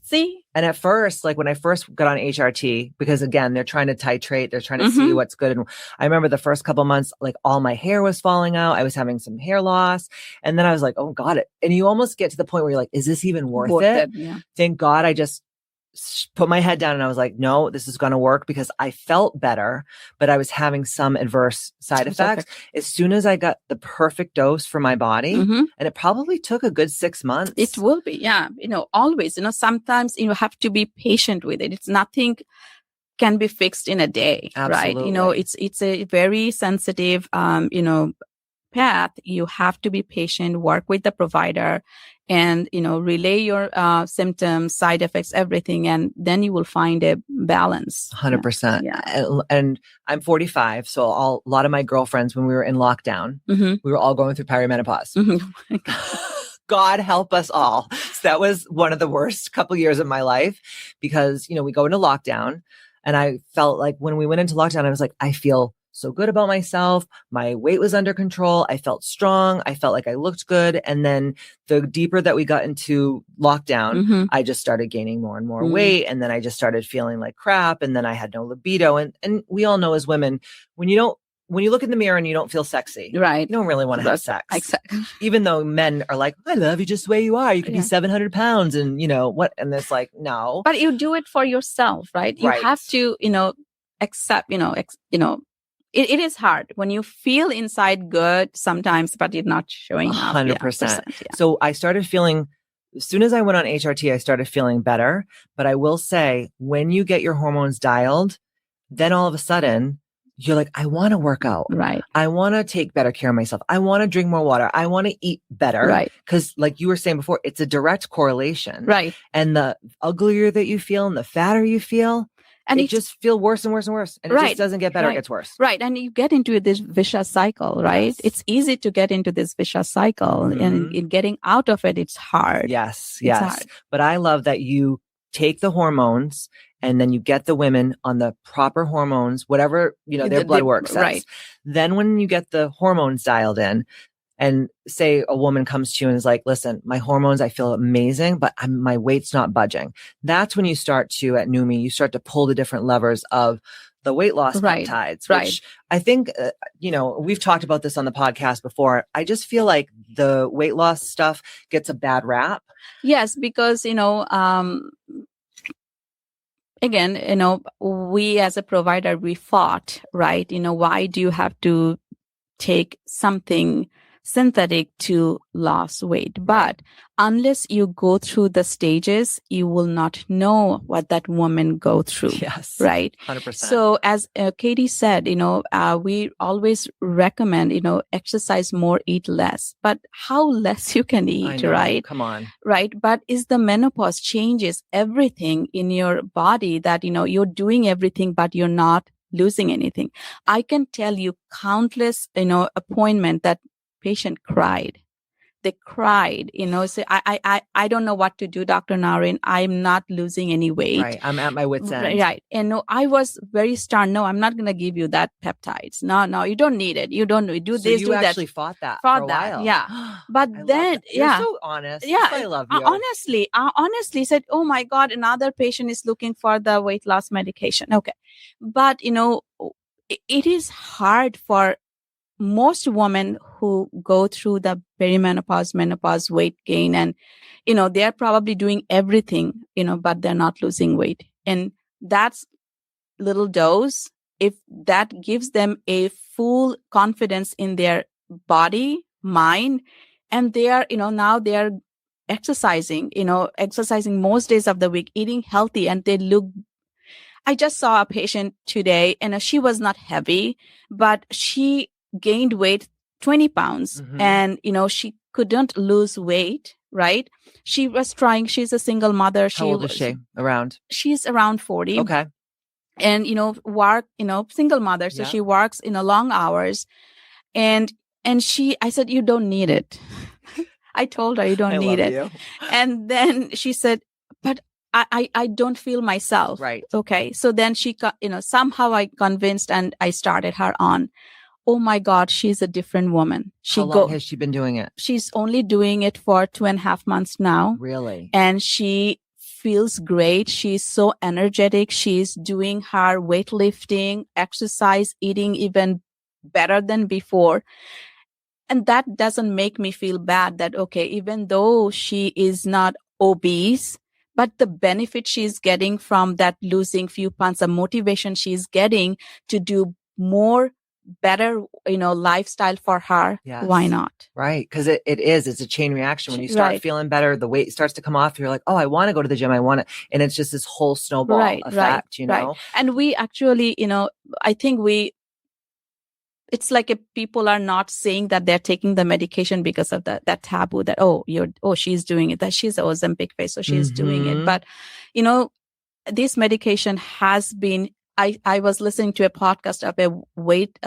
See? And at first, like when I first got on HRT, because again, they're trying to titrate, they're trying to see what's good. And I remember the first couple months, like all my hair was falling out. I was having some hair loss. And then I was like, oh God. And you almost get to the point where you're like, is this even worth it? Yeah. Thank God I just put my head down and I was like, no, this is going to work, because I felt better, but I was having some adverse side effects. As soon as I got the perfect dose for my body, and it probably took a good 6 months. It will be. Yeah. Always, sometimes you have to be patient with it. It's nothing can be fixed in a day, Absolutely. right? It's a very sensitive, path. You have to be patient, work with the provider, and relay your symptoms, side effects, everything, and then you will find a balance. 100%. And I'm 45, so a lot of my girlfriends, when we were in lockdown, we were all going through perimenopause. God help us all. So that was one of the worst couple years of my life, because we go into lockdown, and I felt like when we went into lockdown, I was like, I feel so good about myself. My weight was under control. I felt strong. I felt like I looked good. And then the deeper that we got into lockdown, I just started gaining more and more weight. And then I just started feeling like crap. And then I had no libido. And we all know as women, when you look in the mirror and you don't feel sexy, right, you don't really want to have sex. Exactly. Even though men are like, I love you just the way you are. You could be 700 pounds and what? And it's like, no. But you do it for yourself, right? You have to, accept, it is hard when you feel inside good sometimes, but you're not showing up. 100%. So I started feeling, as soon as I went on HRT, I started feeling better. But I will say, when you get your hormones dialed, then all of a sudden you're like, I want to work out. Right. I want to take better care of myself. I want to drink more water. I want to eat better. Right. Because like you were saying before, it's a direct correlation. Right. And the uglier that you feel and the fatter you feel, and it just feel worse and worse and worse. And it just doesn't get better. It gets worse. Right. And you get into this vicious cycle, right? Yes. It's easy to get into this vicious cycle, and in getting out of it, it's hard. Yes. Hard. But I love that you take the hormones and then you get the women on the proper hormones, whatever, their blood work says. Right. Then when you get the hormones dialed in, and say a woman comes to you and is like, listen, my hormones, I feel amazing, but my weight's not budging. That's when you start to, at Numi, you start to pull the different levers of the weight loss peptides, which I think, we've talked about this on the podcast before. I just feel like the weight loss stuff gets a bad rap. Yes, because, again, we as a provider, we fought, right? Why do you have to take something synthetic to lose weight? But unless you go through the stages, you will not know what that woman go through. Yes. Right. 100%. So as Katie said, we always recommend, exercise more, eat less, but how less you can eat, right? Come on. Right. But is the menopause changes everything in your body that, you're doing everything, but you're not losing anything. I can tell you countless, appointment that patient cried. They cried, say, I don't know what to do, Dr. Nowrin. I'm not losing any weight. Right. I'm at my wit's end. Right. And I was very stern. No, I'm not going to give you that peptides. No, you don't need it. You don't do this, do that. You actually fought that for a while. Yeah. But then, You're so honest. Yeah. I love you. I honestly said, oh my God, another patient is looking for the weight loss medication. Okay. But, it is hard for most women who go through the perimenopause, menopause, weight gain, and, they're probably doing everything, but they're not losing weight. And that's little dose. If that gives them a full confidence in their body, mind, and they are, now they are exercising most days of the week, eating healthy, and they look. I just saw a patient today, and she was not heavy, but she gained weight 20 pounds and, she couldn't lose weight, right? She was trying. She's a single mother. How old is she? Around? She's around 40. Okay. And, work, single mother. So she works, long hours. And I said, you don't need it. I told her you don't need it. You. And then she said, but I don't feel myself. Right. Okay. So then she, somehow I convinced and I started her on. Oh my God, she's a different woman. How long has she been doing it? She's only doing it for 2.5 months now. Really? And she feels great. She's so energetic. She's doing her weightlifting, exercise, eating even better than before. And that doesn't make me feel bad that, okay, even though she is not obese, but the benefit she's getting from that losing few pounds, the motivation she's getting to do more better, lifestyle for her. Yes. Why not? Right. Because it's a chain reaction. When you start feeling better, the weight starts to come off. You're like, oh, I want to go to the gym. I want to. And it's just this whole snowball effect, Right. And we actually, I think it's like if people are not saying that they're taking the medication because of that taboo that, she's doing it, that she's Ozempic face, so she's doing it. But, this medication has been, I was listening to a podcast of a weight,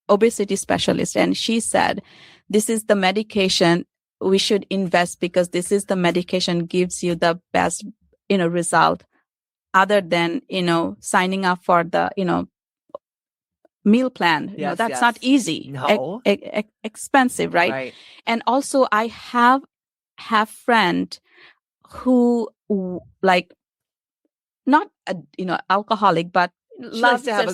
obesity specialist, and she said, this is the medication we should invest because this is the medication gives you the best, result other than, signing up for the, meal plan. Yes, that's not easy. No. Expensive, right? And also I have friend who like not alcoholic, but loves to have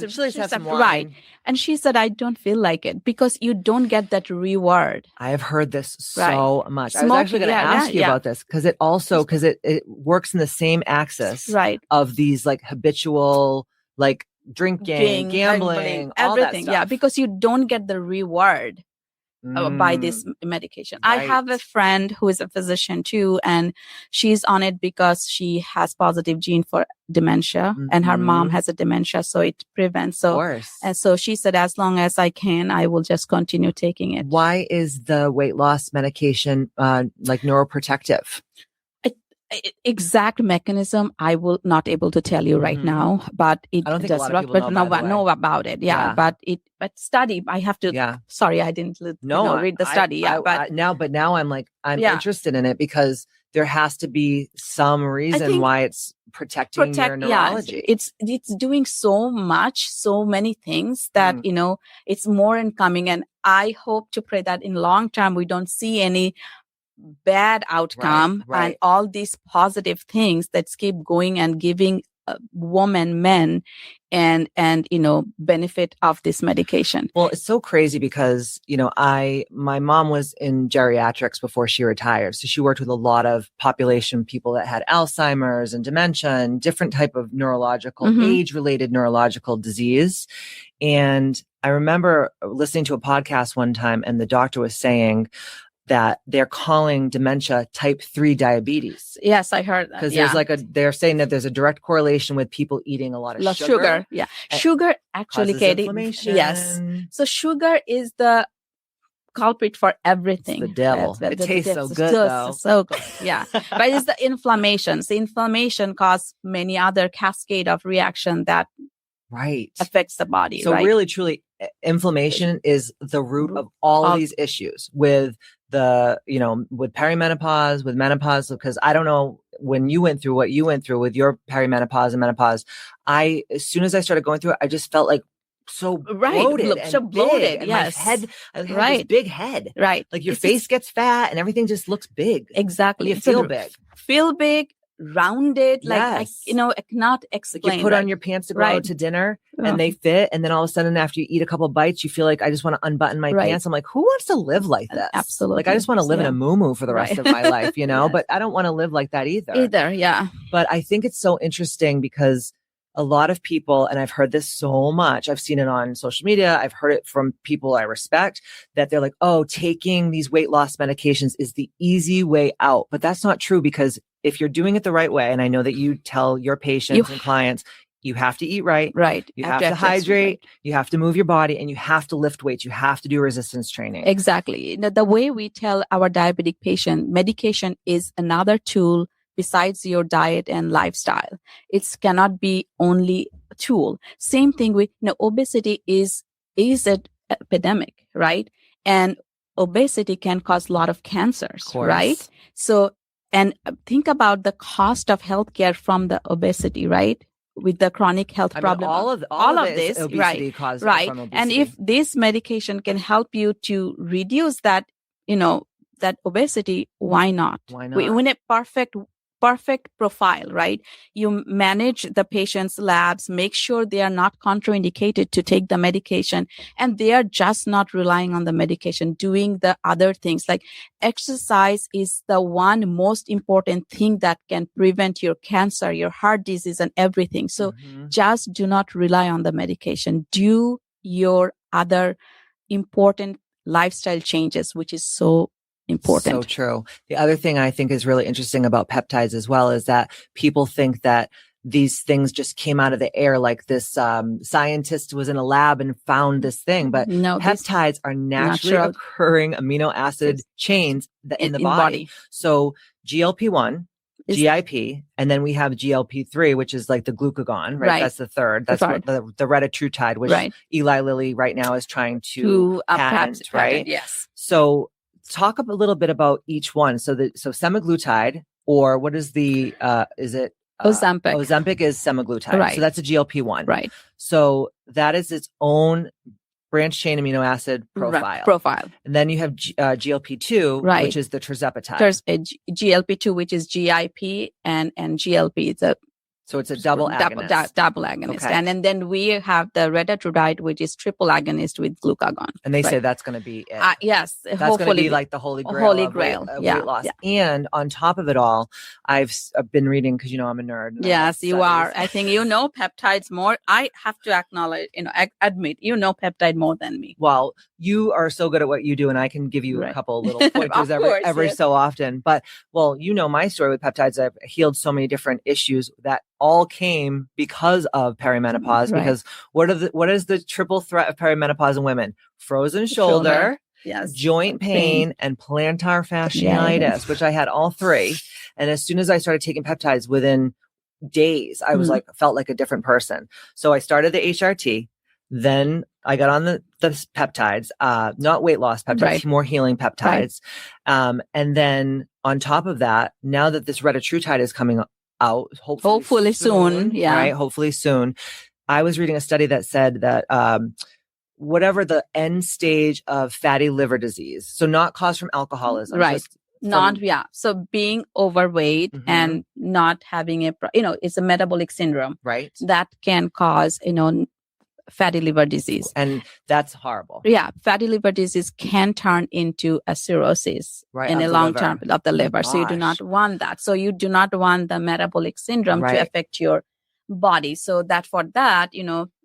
some wine. Right. And she said, I don't feel like it because you don't get that reward. I have heard this so much. Smoking, I was actually going to ask you about this because it works in the same axis of these like habitual, like drinking, gambling, all everything. That stuff. Because you don't get the reward by this medication. I have a friend who is a physician too, and she's on it because she has positive gene for dementia and her mom has a dementia, so it prevents. So, of course. And so she said, as long as I can, I will just continue taking it. Why is the weight loss medication like neuroprotective? Exact mechanism I will not able to tell you right now, but it I don't think does a lot of people know about it. But study. I have to. Sorry, I didn't. Read the study. But now I'm interested in it because there has to be some reason why it's protecting your neurology. It's doing so many things that it's more incoming, and I hope to pray that in long term we don't see any bad outcome and all these positive things that keep going and giving women, men, and benefit of this medication. Well, it's so crazy because my mom was in geriatrics before she retired, so she worked with a lot of population people that had Alzheimer's and dementia and different type of neurological age-related neurological disease. And I remember listening to a podcast one time, and the doctor was saying that they're calling dementia type 3 diabetes. Yes, I heard that. Because they're saying that there's a direct correlation with people eating a lot of sugar. Yeah. Sugar actually, Katie. Inflammation. Yes. So sugar is the culprit for everything. It's the devil. It tastes so good though. So good. Yeah. But it's the inflammation. The inflammation causes many other cascade of reaction that affects the body. So really, truly, inflammation is the root of all of these issues with with perimenopause, with menopause, because I don't know when you went through what you went through with your perimenopause and menopause. As soon as I started going through it, I just felt like so bloated, bloated. Yes, my head, I had this big head, like your face gets fat and everything just looks big. Exactly, you feel big. Rounded, I cannot explain. You put on your pants to go out to dinner and they fit, and then all of a sudden after you eat a couple bites you feel like I just want to unbutton my pants. I'm like, who wants to live like this? Absolutely. Like I just want to live in a moo-moo for the rest of my life, but I don't want to live like that either. But I think it's so interesting because a lot of people, and I've heard this so much, I've seen it on social media, I've heard it from people I respect, that they're like, oh, taking these weight loss medications is the easy way out. But that's not true, because if you're doing it the right way, and I know that you tell your patients and clients, you have to eat right. You have to hydrate, you have to move your body, and you have to lift weights. You have to do resistance training. Exactly. The way we tell our diabetic patient, medication is another tool besides your diet and lifestyle. It cannot be only a tool. Same thing with obesity is an epidemic, right? And obesity can cause a lot of cancers, right? So, and think about the cost of healthcare from the obesity, right? With the chronic health problem. All of this obesity causes from obesity. And if this medication can help you to reduce that, that obesity, why not? Why not? In a perfect perfect profile, right? You manage the patient's labs, make sure they are not contraindicated to take the medication, and they are just not relying on the medication, doing the other things. Like exercise is the one most important thing that can prevent your cancer, your heart disease, and everything. So just do not rely on the medication. Do your other important lifestyle changes, which is so important. So true. The other thing I think is really interesting about peptides as well is that people think that these things just came out of the air, like this scientist was in a lab and found this thing. But No, peptides are naturally occurring amino acid chains in the body. So GLP-1, GIP, and then we have GLP-3, which is like the glucagon, right? That's the third. That's what the retatrutide, which Eli Lilly right now is trying to patent, right? Yes. So talk a little bit about each one. So semaglutide, or what is the is it Ozempic? Ozempic is semaglutide. Right. So that's a GLP-1. Right. So that is its own branched chain amino acid profile. And then you have GLP-2, which is the tirzepatide. There's a GLP-2, which is GIP, and GLP. So it's a double agonist. Double agonist. Okay. And then we have the retatrutide, which is triple agonist with glucagon. And they say that's going to be it. Yes. That's going to be like the holy grail of weight loss. Yeah. And on top of it all, I've been reading, because I'm a nerd. Yes, you are. I think peptides more. I have to acknowledge, admit, peptide more than me. Well, you are so good at what you do, and I can give you a couple little pointers every so often. But, my story with peptides, I've healed so many different issues that all came because of perimenopause. Right. Because what is the triple threat of perimenopause in women? Frozen shoulder. Yes. Joint pain and plantar fasciitis, which I had all three. And as soon as I started taking peptides, within days, I was felt like a different person. So I started the HRT. Then I got on the peptides, not weight loss peptides, more healing peptides. Right. And then on top of that, now that this retatrutide is coming out, hopefully soon. Yeah. Right. Hopefully soon. I was reading a study that said that, whatever the end stage of fatty liver disease, so not caused from alcoholism, right? So being overweight and not having it's a metabolic syndrome, right? That can cause, fatty liver disease. And that's horrible. Yeah. Fatty liver disease can turn into a cirrhosis in a long term of the liver. So you do not want that. So you do not want the metabolic syndrome to affect your body. So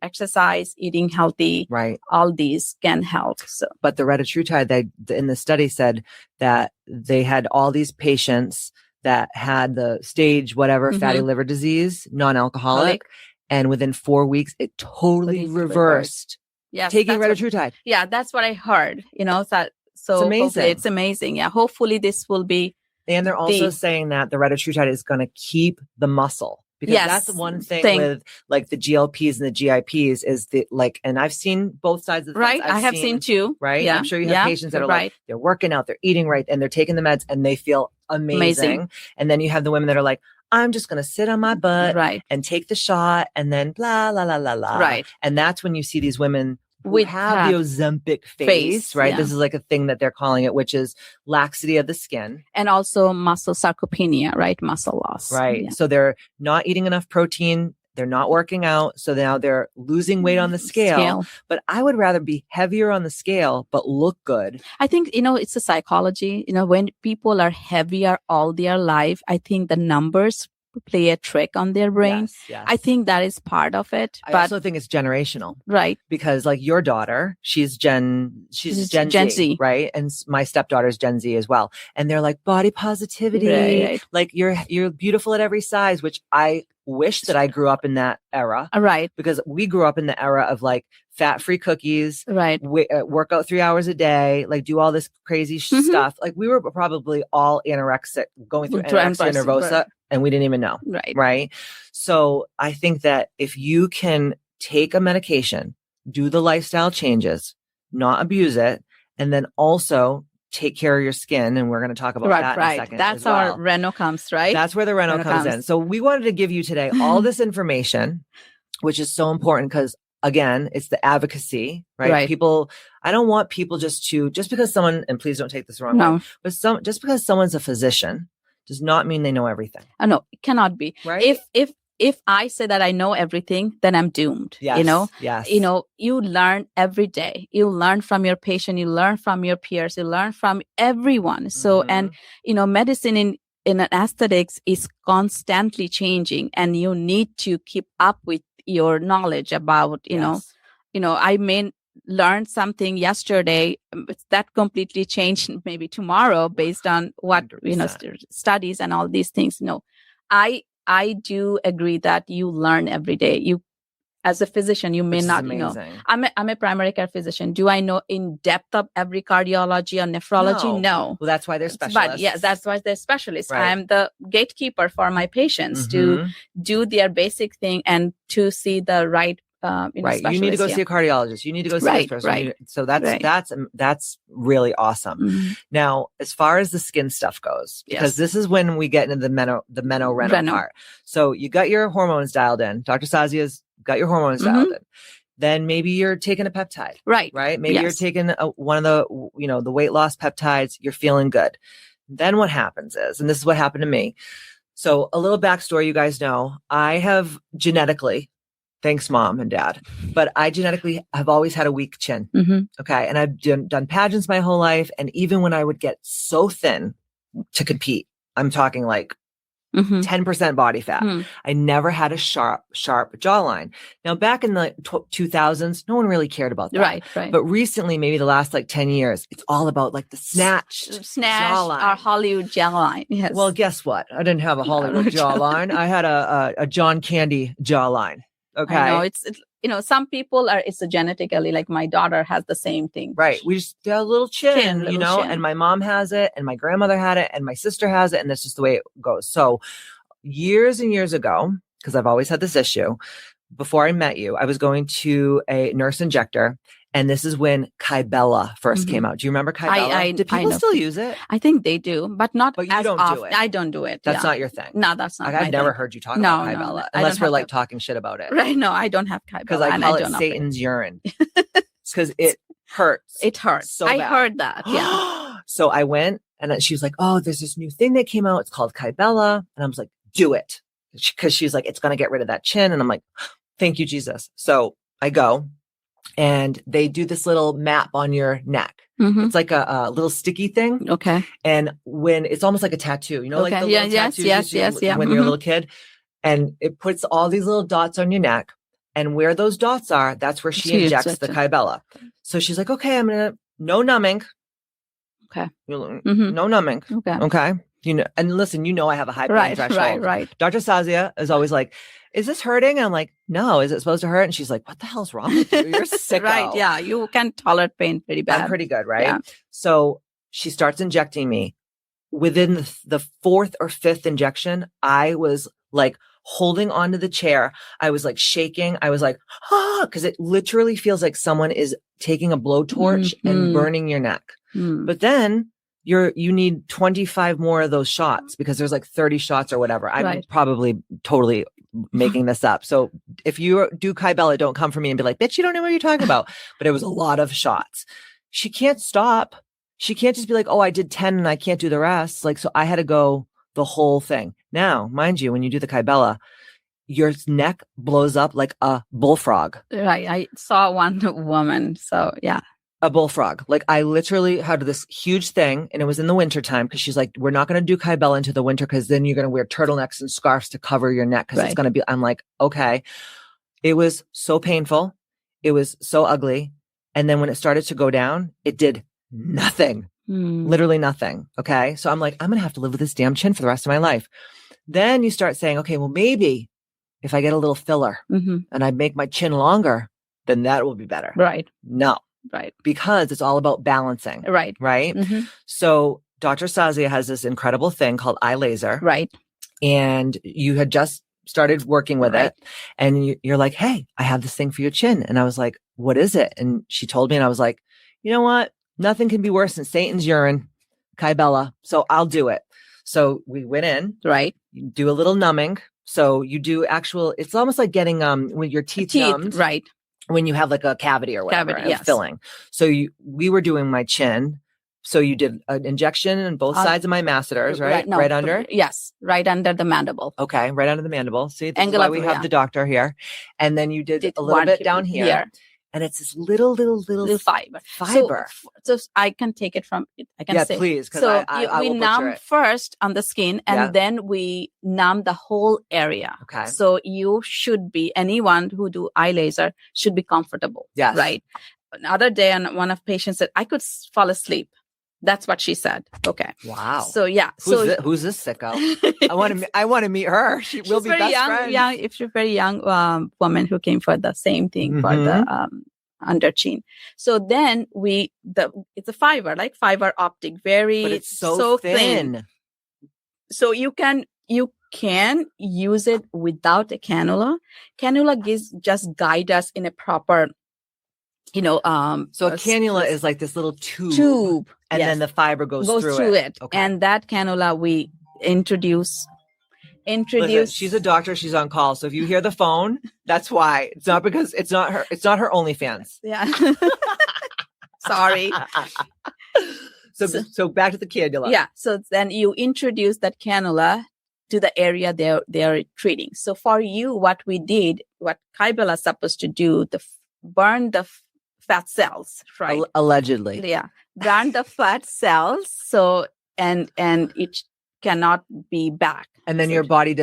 exercise, eating healthy, all these can help. So, but the retatrutide, in the study said that they had all these patients that had the stage fatty liver disease, non-alcoholic. And within 4 weeks, it totally reversed. Yes, taking retatrutide. Yeah, that's what I heard. So it's amazing. It's amazing. Yeah, hopefully this will be. And they're also saying that the retatrutide is going to keep the muscle. Because that's the one thing with like the GLPs and the GIPs is and I've seen both sides of the fence. I have seen too. Right. Yeah. I'm sure you have patients that are they're working out, they're eating right, and they're taking the meds and they feel amazing. And then you have the women that are like, I'm just going to sit on my butt and take the shot and then blah, blah, blah, blah, blah. Right. And that's when you see these women who have the Ozempic face, right? Yeah. This is like a thing that they're calling it, which is laxity of the skin. And also muscle sarcopenia, right? Muscle loss. Right. Yeah. So they're not eating enough protein. They're not working out. So now they're losing weight on the scale. But I would rather be heavier on the scale, but look good. I think, it's a psychology. When people are heavier all their life, I think the numbers play a trick on their brain. Yes. I think that is part of it. I also think it's generational. Right. Because like your daughter, she's Gen Z, right? And my stepdaughter's Gen Z as well. And they're like body positivity. Right. Like you're beautiful at every size, which I wish that I grew up in that era. Right. Because we grew up in the era of like fat-free cookies, right? Work out 3 hours a day, like do all this crazy stuff. Like we were probably all anorexic, going through anorexia nervosa, and we didn't even know. Right. So I think that if you can take a medication, do the lifestyle changes, not abuse it, and then also take care of your skin. And we're going to talk about that in a second. That's how Reno comes, right? That's where the Reno comes in. So we wanted to give you today all this information, which is so important because again, it's the advocacy, right? People, I don't want people just because someone, and please don't take this the wrong way, but just because someone's a physician does not mean they know everything. No, it cannot be. Right? If I say that I know everything, then I'm doomed. Yes. You learn every day. You learn from your patient, you learn from your peers, you learn from everyone. So, and medicine in an aesthetics is constantly changing, and you need to keep up with your knowledge about, I may learn something yesterday that completely changed maybe tomorrow based on what 100%. Studies and all these things. I do agree that you learn every day. You, as a physician, you may Which is not, amazing. I'm a primary care physician. Do I know in depth of every cardiology or nephrology? No. Well, that's why they're specialists. But yeah, that's why they're specialists. Right. I'm the gatekeeper for my patients to do their basic thing and to see the right right. You need to go see a cardiologist. You need to go see this person. Right. So that's really awesome. Now, as far as the skin stuff goes, because this is when we get into the Meno Reno part. So you got your hormones dialed in. Dr. Sazia's got your hormones dialed in. Then maybe you're taking a peptide. Right. Maybe you're taking one of the, the weight loss peptides. You're feeling good. Then what happens is, and this is what happened to me. So a little backstory, you guys know, I have genetically, thanks mom and dad, but I genetically have always had a weak chin. Okay. And I've done pageants my whole life. And even when I would get so thin to compete, I'm talking like 10% body fat. I never had a sharp jawline. Now, back in the 2000s, no one really cared about that. Right. But recently, maybe the last like 10 years, it's all about like the snatched jawline. Or Hollywood jawline. Yes. Well, guess what? I didn't have a Hollywood jawline. I had a John Candy jawline. Okay. I know it's some people it's genetically, like my daughter has the same thing. Right. We just got a little chin, and my mom has it and my grandmother had it and my sister has it. And that's just the way it goes. So years and years ago, because I've always had this issue, before I met you, I was going to a nurse injector. And this is when Kybella first came out. Do you remember Kybella? Do people still use it? I think they do, but not but you as don't often. do it. I don't do it. That's not your thing. No, that's not. I've never heard you talk about Kybella, no, unless we're like talking shit about it. Right? No, I don't have Kybella because I call it Satan's urine. Because it hurts. It hurts. So bad. I heard that. Yeah. So I went, and she was like, "Oh, there's this new thing that came out. It's called Kybella," and I was like, "Do it," because she's like, "It's gonna get rid of that chin," and I'm like, "Thank you, Jesus." So I go. And they do this little map on your neck. It's like a little sticky thing. Okay. And when it's almost like a tattoo, like the little tattoos yes. when you're a little kid. And it puts all these little dots on your neck. And where those dots are, that's where she injects the Kybella. So she's like, okay, no numbing. Okay. No numbing. Okay. And listen, I have a high pain threshold. Right. Dr. Sazia is always like, is this hurting? And I'm like, no, is it supposed to hurt? And she's like, what the hell's wrong with you? You're sick. Right. Yeah. You can tolerate pain pretty bad. I'm pretty good. Right. Yeah. So she starts injecting me. Within the fourth or fifth injection, I was like holding onto the chair. I was like shaking. I was like, because it literally feels like someone is taking a blowtorch and burning your neck. But then you need 25 more of those shots because there's like 30 shots or whatever. I'm probably totally making this up. So if you do Kybella, don't come for me and be like, bitch, you don't know what you're talking about. But it was a lot of shots. She can't stop. She can't just be like, oh, I did 10 and I can't do the rest. Like, so I had to go the whole thing. Now, mind you, when you do the Kybella, your neck blows up like a bullfrog. Right. I saw one woman. So yeah. A bullfrog. Like I literally had this huge thing and it was in the winter time because she's like, we're not going to do Kybella into the winter because then you're going to wear turtlenecks and scarves to cover your neck because it's going to be, I'm like, okay. It was so painful. It was so ugly. And then when it started to go down, it did nothing, literally nothing. Okay. So I'm like, I'm going to have to live with this damn chin for the rest of my life. Then you start saying, okay, well, maybe if I get a little filler and I make my chin longer, then that will be better. Right. No. Right. Because it's all about balancing. Right. Right. So Dr. Sazia has this incredible thing called eye laser. Right. And you had just started working with it. And you're like, hey, I have this thing for your chin. And I was like, what is it? And she told me, and I was like, you know what? Nothing can be worse than Satan's urine, Kybella. So I'll do it. So we went in. Right. You do a little numbing. So you do it's almost like getting with your teeth numbed. Right. When you have like a cavity or whatever, filling. So we were doing my chin So you did an injection on both sides of my masseters, right? No, right under? Yes, right under the mandible. Okay, right under the mandible. See, this is Angle why of- we have yeah. the doctor here. And then you did a little one bit down here. And it's this little fiber. fiber. So I can take it from, I can say. Please, because So I we will numb butcher it. first on the skin, and then we numb the whole area. Okay. So you should be, anyone who do eye laser should be comfortable. Yes. Right. Another day, and one of patients said, I could fall asleep. That's what she said. Okay. Wow. So yeah. Who's this sicko? I want to meet her. She'll be best friends. Yeah, if you're very young woman who came for the same thing for the under chin. So then it's a fiber, like fiber optic, very, but it's so thin. So you can use it without a cannula. Cannula just guide us in a proper, so a cannula is like this little tube. And then the fiber goes through it. Okay. And that cannula we introduce. Listen, she's a doctor. She's on call. So if you hear the phone, that's why. It's not because it's not her OnlyFans. Yeah. Sorry. So back to the cannula. Yeah. So then you introduce that cannula to the area they're treating. So for you, what we did, what Kybella is supposed to do, burn the fat cells, right? Allegedly. Yeah. Burn the fat cells. So, and it cannot be back. And then your body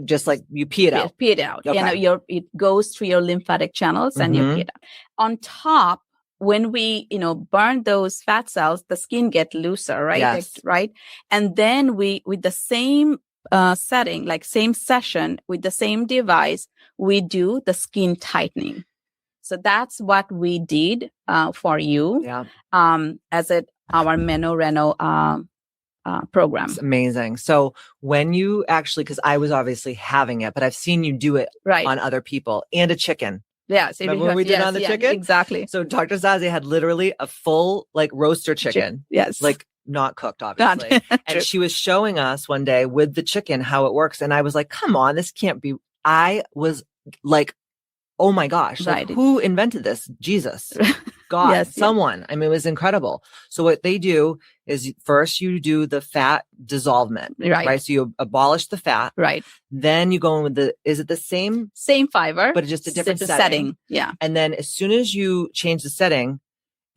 just like you pee it out. Pee it out. Okay. It goes through your lymphatic channels and you pee it out. On top, when we, burn those fat cells, the skin get looser, right? Yes. Right. And then with the same setting, like same session with the same device, we do the skin tightening. So that's what we did for you. Yeah. As our Meno Reno program. It's amazing. So when you actually, because I was obviously having it, but I've seen you do it on other people and a chicken. Yes. Remember when we did on the chicken? Exactly. So Dr. Sazia had literally a full roaster chicken. Yes. Not cooked, obviously. And she was showing us one day with the chicken how it works. And I was like, come on, this can't be. I was like, oh my gosh, who invented this? Jesus, God, someone. I mean, it was incredible. So what they do is first you do the fat dissolvement, right? So you abolish the fat. Right. Then you go in with is it the same fiber, but just a different setting? Yeah. And then as soon as you change the setting,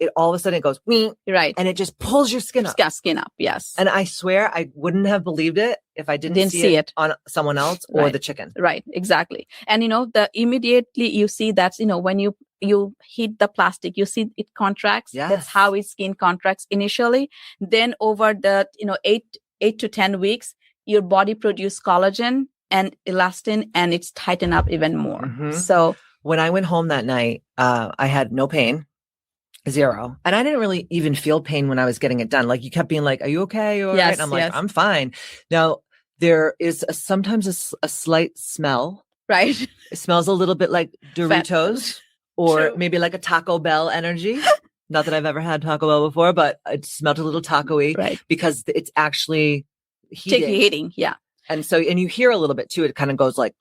it all of a sudden it goes, right. And it just pulls your skin up. Skin up. Yes. And I swear I wouldn't have believed it if I didn't see it on someone else or the chicken. Right. Exactly. And immediately you see that, when you heat the plastic, you see it contracts. Yes. That's how its skin contracts initially. Then over the, 8 to 10 weeks, your body produces collagen and elastin and it's tightened up even more. Mm-hmm. So when I went home that night, I had no pain. 0. And I didn't really even feel pain when I was getting it done. Like you kept being like, are you okay? Are you all right? And I'm like, I'm fine. Now there is sometimes a slight smell. Right. It smells a little bit like Doritos or True. Maybe like a Taco Bell energy. Not that I've ever had Taco Bell before, but it smelled a little taco-y because it's actually heating. Yeah. And so, and you hear a little bit too. It kind of goes like,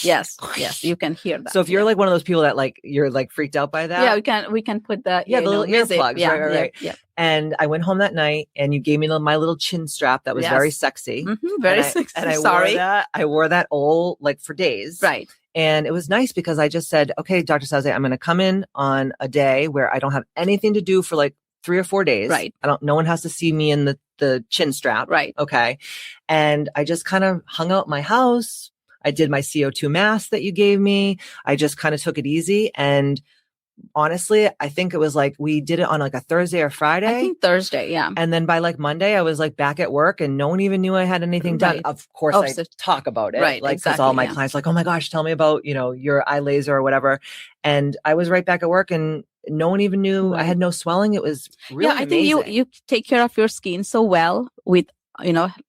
yes, you can hear that. So if you're like one of those people that you're freaked out by that. Yeah, we can put the little earplugs. Yeah, right. Yeah. And I went home that night and you gave me my little chin strap that was very sexy. Mm-hmm, very sexy. And I wore that all for days. Right. And it was nice because I just said, okay, Dr. Sazia, I'm going to come in on a day where I don't have anything to do for 3 or 4 days. Right. No one has to see me in the chin strap. Right. Okay. And I just kind of hung out my house. I did my CO2 mask that you gave me. I just kind of took it easy. And honestly, I think it was we did it on a Thursday or Friday. I think Thursday. Yeah. And then by Monday, I was back at work and no one even knew I had anything done. Of course, I talk about it. Right. Because all my clients oh my gosh, tell me about, your eye laser or whatever. And I was right back at work and no one even knew I had no swelling. It was really I think you take care of your skin so well with,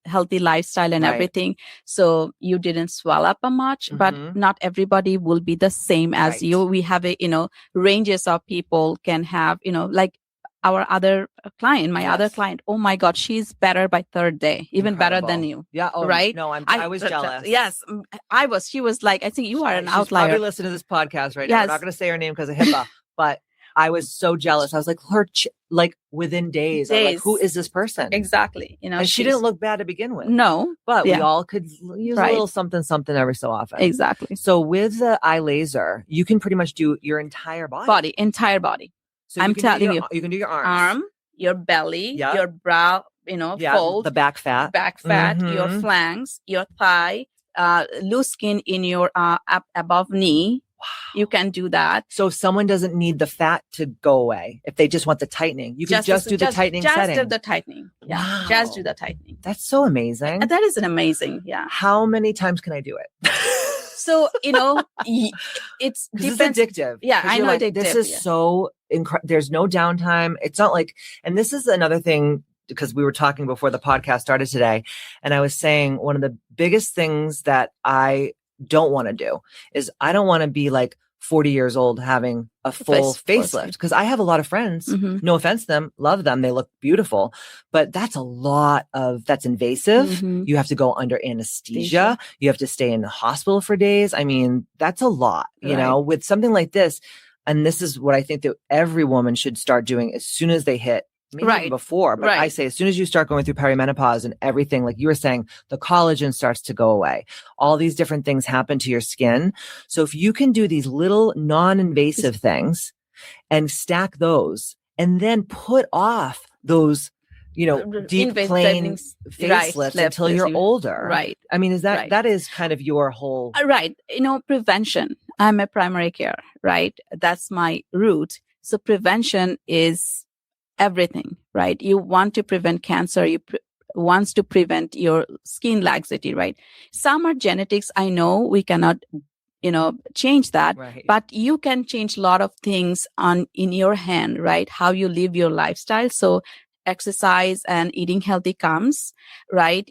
healthy lifestyle and everything. So you didn't swell up much, but not everybody will be the same as you. We have ranges of people can have, our other client, other client. Oh my God, she's better by 3rd day, even better than you. Yeah. Oh, right. No, I was jealous. Yes, I was. She was I think you are an outlier. Probably listening to this podcast right now. We're not going to say her name because of HIPAA, but I was so jealous. I was like, like within days, I'm like, who is this person? Exactly. You know, and she didn't look bad to begin with. No. But we all could use a little something every so often. Exactly. So with the eye laser, you can pretty much do your entire body. Entire body. So I'm telling you. You can do your arms. Your belly, your brow, fold. The back fat. Your flanks, your thigh, loose skin in your above knee. Wow. You can do that. So if someone doesn't need the fat to go away, if they just want the tightening, you can just do the tightening setting. Just do the tightening. Yeah. Wow. Just do the tightening. That's so amazing. That is an amazing. Yeah. How many times can I do it? So, it's addictive. Yeah, I know. Like, this is so incredible. There's no downtime. It's not like, and this is another thing, because we were talking before the podcast started today. And I was saying one of the biggest things that I don't want to do is I don't want to be like 40 years old having a full facelift, because I have a lot of friends, no offense to them, love them. They look beautiful, but that's that's invasive. You have to go under anesthesia. You have to stay in the hospital for days. I mean, that's a lot, you know, with something like this. And this is what I think that every woman should start doing as soon as they hit, maybe even before, but I say as soon as you start going through perimenopause and everything, like you were saying, the collagen starts to go away. All these different things happen to your skin. So if you can do these little non-invasive things and stack those and then put off those, deep plain facelifts until you're older. Right. I mean, is that is kind of your whole... Right. Prevention. I'm a primary care, right? That's my route. So prevention is everything, right? You want to prevent cancer. You wants to prevent your skin laxity, right? Some are genetics. I know we cannot, change that, but you can change a lot of things in your hand, right? How you live your lifestyle. So exercise and eating healthy comes, right?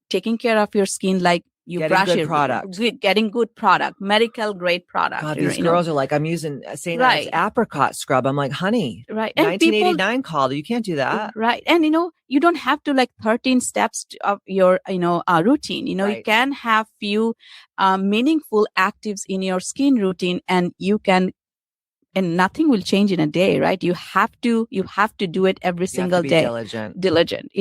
Taking care of your skin, like you brush your product, getting good product, medical grade product. God, these girls are like, I'm using saying that it's apricot scrub. I'm like, honey, right? 1989 called. You can't do that, right? And you don't have to 13 steps of your routine. You can have few meaningful actives in your skin routine, and you can. And nothing will change in a day, right? You have to do it every single day. Diligent.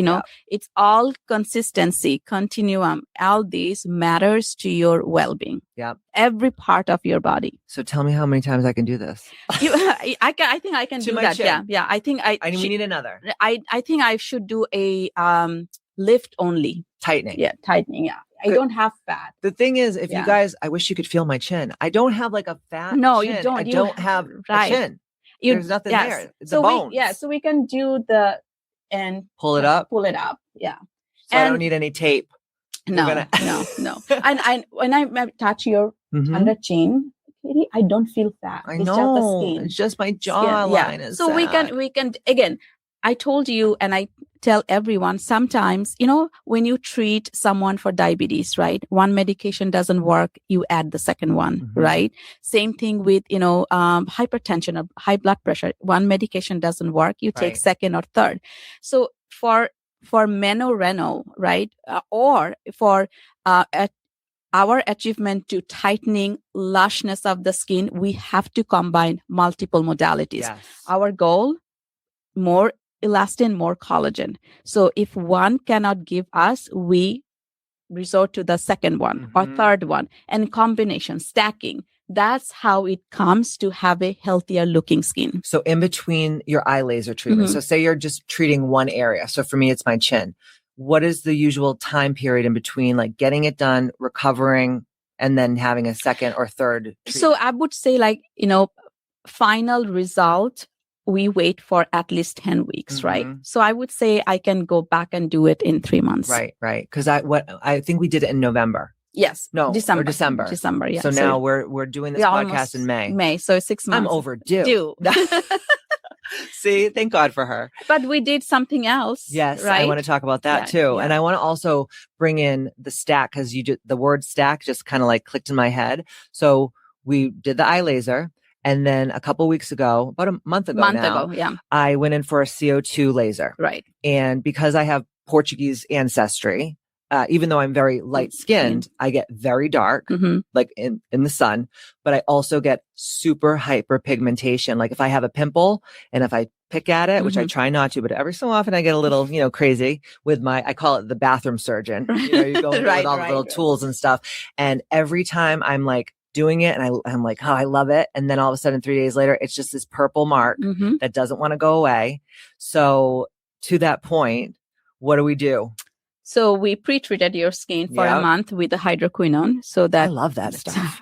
It's all consistency, continuum. All these matters to your well-being. Yeah. Every part of your body. So tell me how many times I can do this. I think I can do that. Chin. Yeah. I think we need another. I think I should do a lift only. Tightening. Yeah. Tightening. Yeah. I don't have fat. The thing is, if you guys, I wish you could feel my chin. I don't have like a fat chin. You don't. I don't have a chin. There's nothing there. It's the bones. So we can do and pull it up. Yeah. So I don't need any tape. No. And when I touch your under chin, Katie, I don't feel fat. I know. It's just the skin. It's just my jawline. Yeah. So we can again. I told you, and I tell everyone, sometimes, when you treat someone for diabetes, right? One medication doesn't work, you add the second one, right? Same thing with, hypertension or high blood pressure. One medication doesn't work, you take second or third. So for Meno, Reno, right? Or for, our achievement to tightening lushness of the skin, we have to combine multiple modalities. Yes. Our goal, more elastin, more collagen. So if one cannot give us, we resort to the second one or third one, and combination, stacking. That's how it comes to have a healthier looking skin. So in between your eye laser treatment, so say you're just treating one area. So for me, it's my chin. What is the usual time period in between, like getting it done, recovering, and then having a second or third treatment? So I would say final result, we wait for at least 10 weeks, right? So I would say I can go back and do it in 3 months. Right. Because I think we did it in November. Yes. No, December. December. Yeah. So now we're doing this podcast in May. So 6 months. I'm overdue. See, thank God for her. But we did something else. Yes, right? I want to talk about that too. Yeah. And I want to also bring in the stack, because the word stack just kind of clicked in my head. So we did the eye laser. And then a couple weeks ago, about a month ago now, I went in for a CO2 laser. Right. And because I have Portuguese ancestry, even though I'm very light skinned, I get very dark, like in the sun, but I also get super hyperpigmentation. Like if I have a pimple and if I pick at it, which I try not to, but every so often I get a little, crazy with I call it the bathroom surgeon. You go in there with all the little tools and stuff. And every time I'm like doing it and I'm like, oh, I love it. And then all of a sudden 3 days later, it's just this purple mark that doesn't want to go away. So to that point, what do we do? So we pre-treated your skin for a month with the hydroquinone. So that I love that stuff.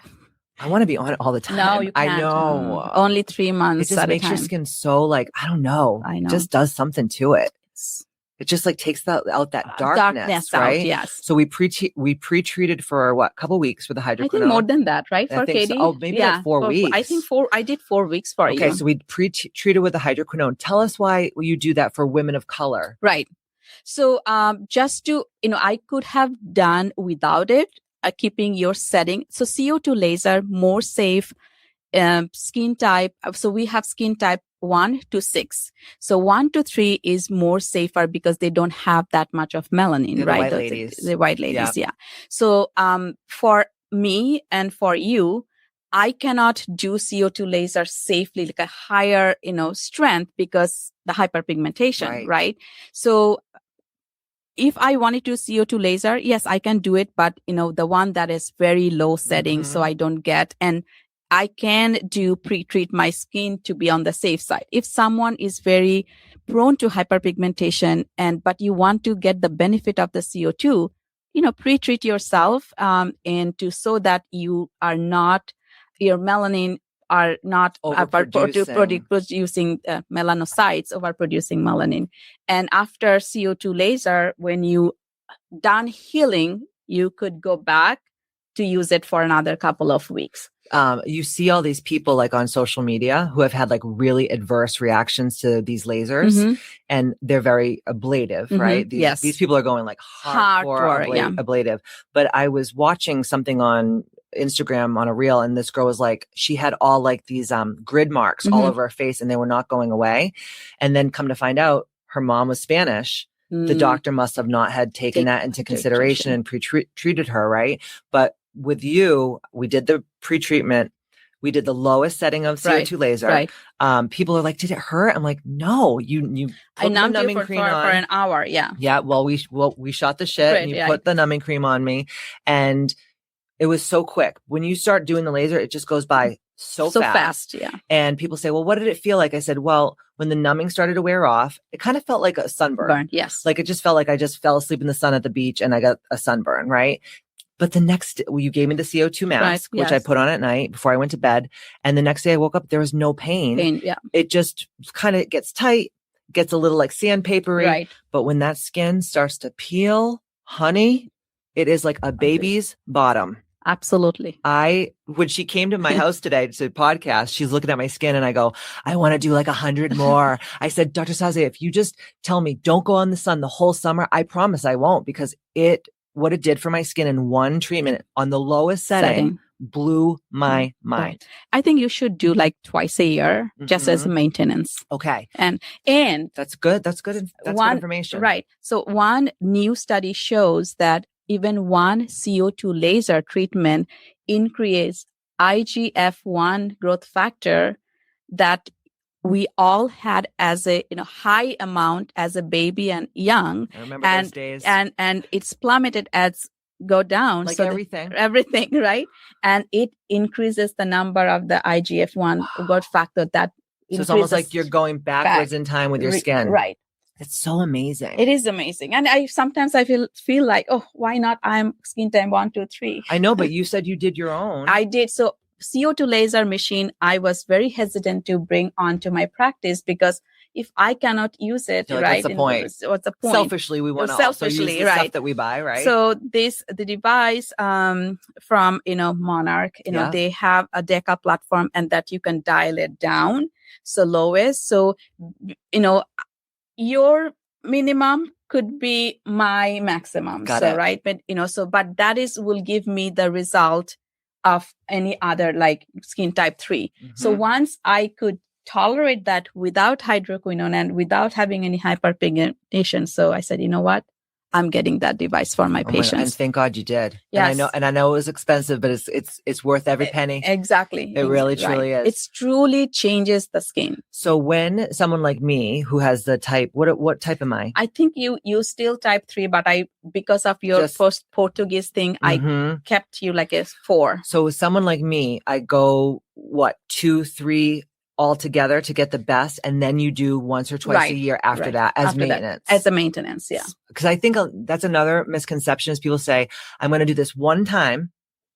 I want to be on it all the time. No, you can't. I know. Only 3 months. It just makes your skin so like, I don't know. I know. Just does something to it. It just like takes out that darkness, right? Out, yes. So we pre-treated for what, a couple weeks with the hydroquinone? I think more than that, right? For Katie? So. Oh, maybe like 4 weeks. I think I did 4 weeks for you. Okay, so we pre-treated with the hydroquinone. Tell us why you do that for women of color. Right. So just to, I could have done without it, keeping your setting. So CO2 laser, more safe skin type. So we have skin type 1 to 6. So 1 to 3 is more safer because they don't have that much of melanin, right? The white ladies, yeah. So for me and for you, I cannot do CO2 laser safely, like a higher, strength because the hyperpigmentation, right? So if I wanted to CO2 laser, yes, I can do it, but the one that is very low setting, so I don't get, and I can do pre-treat my skin to be on the safe side. If someone is very prone to hyperpigmentation but you want to get the benefit of the CO2, pre-treat yourself, so that you are not, your melanin are not producing melanocytes, overproducing melanin. And after CO2 laser, when you done healing, you could go back to use it for another couple of weeks. You see all these people like on social media who have had like really adverse reactions to these lasers and they're very ablative, right? These people are going like hardcore ablative. But I was watching something on Instagram on a reel and this girl was like, she had all like these grid marks all over her face and they were not going away. And then come to find out her mom was Spanish. The doctor must have not had taken that into consideration and treated her, right? But with you, we did the pre-treatment. We did the lowest setting of CO2 laser. Right. People are like, did it hurt? I'm like, no, you put the numbing cream on for an hour. Yeah. Yeah. Well, we shot the shit and you put the numbing cream on me and it was so quick. When you start doing the laser, it just goes by so fast. Yeah. And people say, well, what did it feel like? I said, well, when the numbing started to wear off, it kind of felt like a sunburn. Yes. Like it just felt like I just fell asleep in the sun at the beach and I got a sunburn. Right. But the next, you gave me the CO2 mask, which I put on at night before I went to bed. And the next day I woke up, there was no pain. It just kind of gets tight, gets a little like sandpapery. Right. But when that skin starts to peel, honey, it is like a baby's bottom. Absolutely. When she came to my house today to podcast, she's looking at my skin and I go, I want to do like 100 more. I said, Dr. Sazia, if you just tell me, don't go on the sun the whole summer, I promise I won't, because what it did for my skin in one treatment on the lowest setting blew my mind. I think you should do like twice a year, just as maintenance. Okay. And that's good. That's good. That's good information. Right. So one new study shows that even one CO2 laser treatment increases IGF-1 growth factor that we all had as a high amount as a baby and young. I remember those days. And it's plummeted as go down. Like so everything, right? And it increases the number of the IGF-1 growth factor that. So it's almost like you're going backwards in time with your skin. Right. It's so amazing. It is amazing. And sometimes I feel like, oh, why not? I'm skin type 1, 2, 3. I know, but you said you did your own. I did. So CO2 laser machine, I was very hesitant to bring onto my practice because if I cannot use it, right? What's the point? What's the point? Selfishly, we want to also use the stuff that we buy, right? So the device from Monarch, they have a DECA platform and that you can dial it down. So lowest. So your minimum could be my maximum. Right. But but that will give me the result of any other like skin type 3. So once I could tolerate that without hydroquinone and without having any hyperpigmentation. So I said, you know what? I'm getting that device for my patients. And thank God you did. Yes. And I know it was expensive, but it's worth every penny. Exactly. It really truly is. It truly changes the skin. So when someone like me who has the type, what type am I? I think you still type 3, but because of your Portuguese thing, I kept you like a 4. So with someone like me, I go 2, 3 all together to get the best, and then you do once or twice a year after that as maintenance. As a maintenance, yeah. Because I think that's another misconception is people say, I'm going to do this one time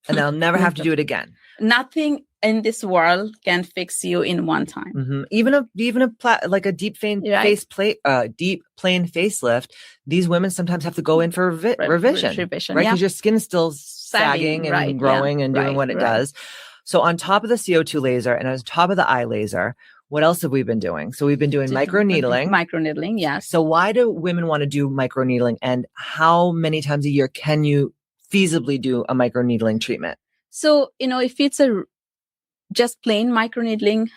and then I'll never have to do it again. Nothing in this world can fix you in one time. Mm-hmm. Even a deep plane facelift. These women sometimes have to go in for revision, right? Because your skin is still sagging and growing and doing what it does. So on top of the CO2 laser and on top of the eye laser, what else have we been doing? So we've been doing microneedling. Microneedling, yes. So why do women want to do microneedling, and how many times a year can you feasibly do a microneedling treatment? So, if it's just plain microneedling,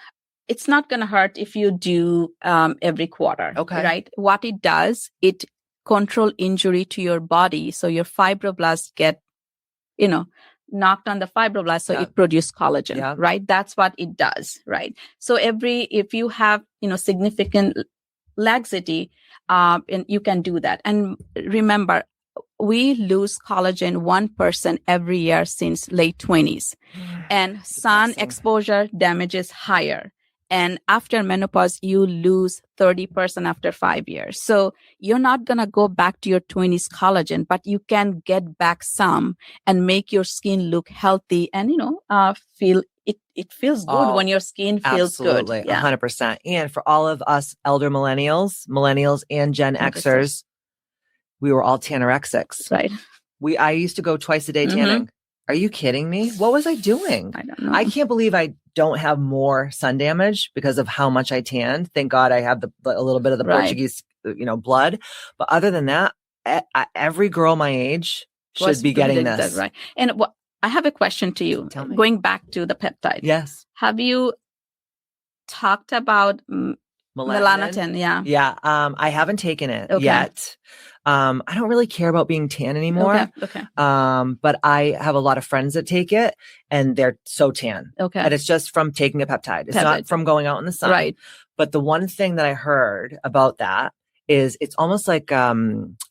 it's not going to hurt if you do every quarter. Okay. Right? What it does, it control injury to your body. So your fibroblasts get, knocked on the fibroblasts, so it produces collagen, right? That's what it does, right? So if you have, significant laxity, and you can do that. And remember, we lose collagen 1% every year since late 20s, and sun exposure damages higher. And after menopause, you lose 30% after 5 years. So you're not going to go back to your 20s collagen, but you can get back some and make your skin look healthy and, feel it feels good when your skin feels good. Absolutely, 100%. And for all of us elder millennials and Gen Xers, we were all tanorexics. Right. I used to go twice a day tanning. Are you kidding me? What was I doing? I don't know. I can't believe I don't have more sun damage because of how much I tanned. Thank God I have a little bit of the Portuguese, blood. But other than that, every girl my age should be getting this. Right. And I have a question to you. Tell me. Going back to the peptide. Yes. Have you talked about melanotan? Yeah. Yeah. I haven't taken it yet. I don't really care about being tan anymore. Okay. But I have a lot of friends that take it and they're so tan. Okay. And it's just from taking a peptide. It's not from going out in the sun. Right. But the one thing that I heard about that is it's almost like a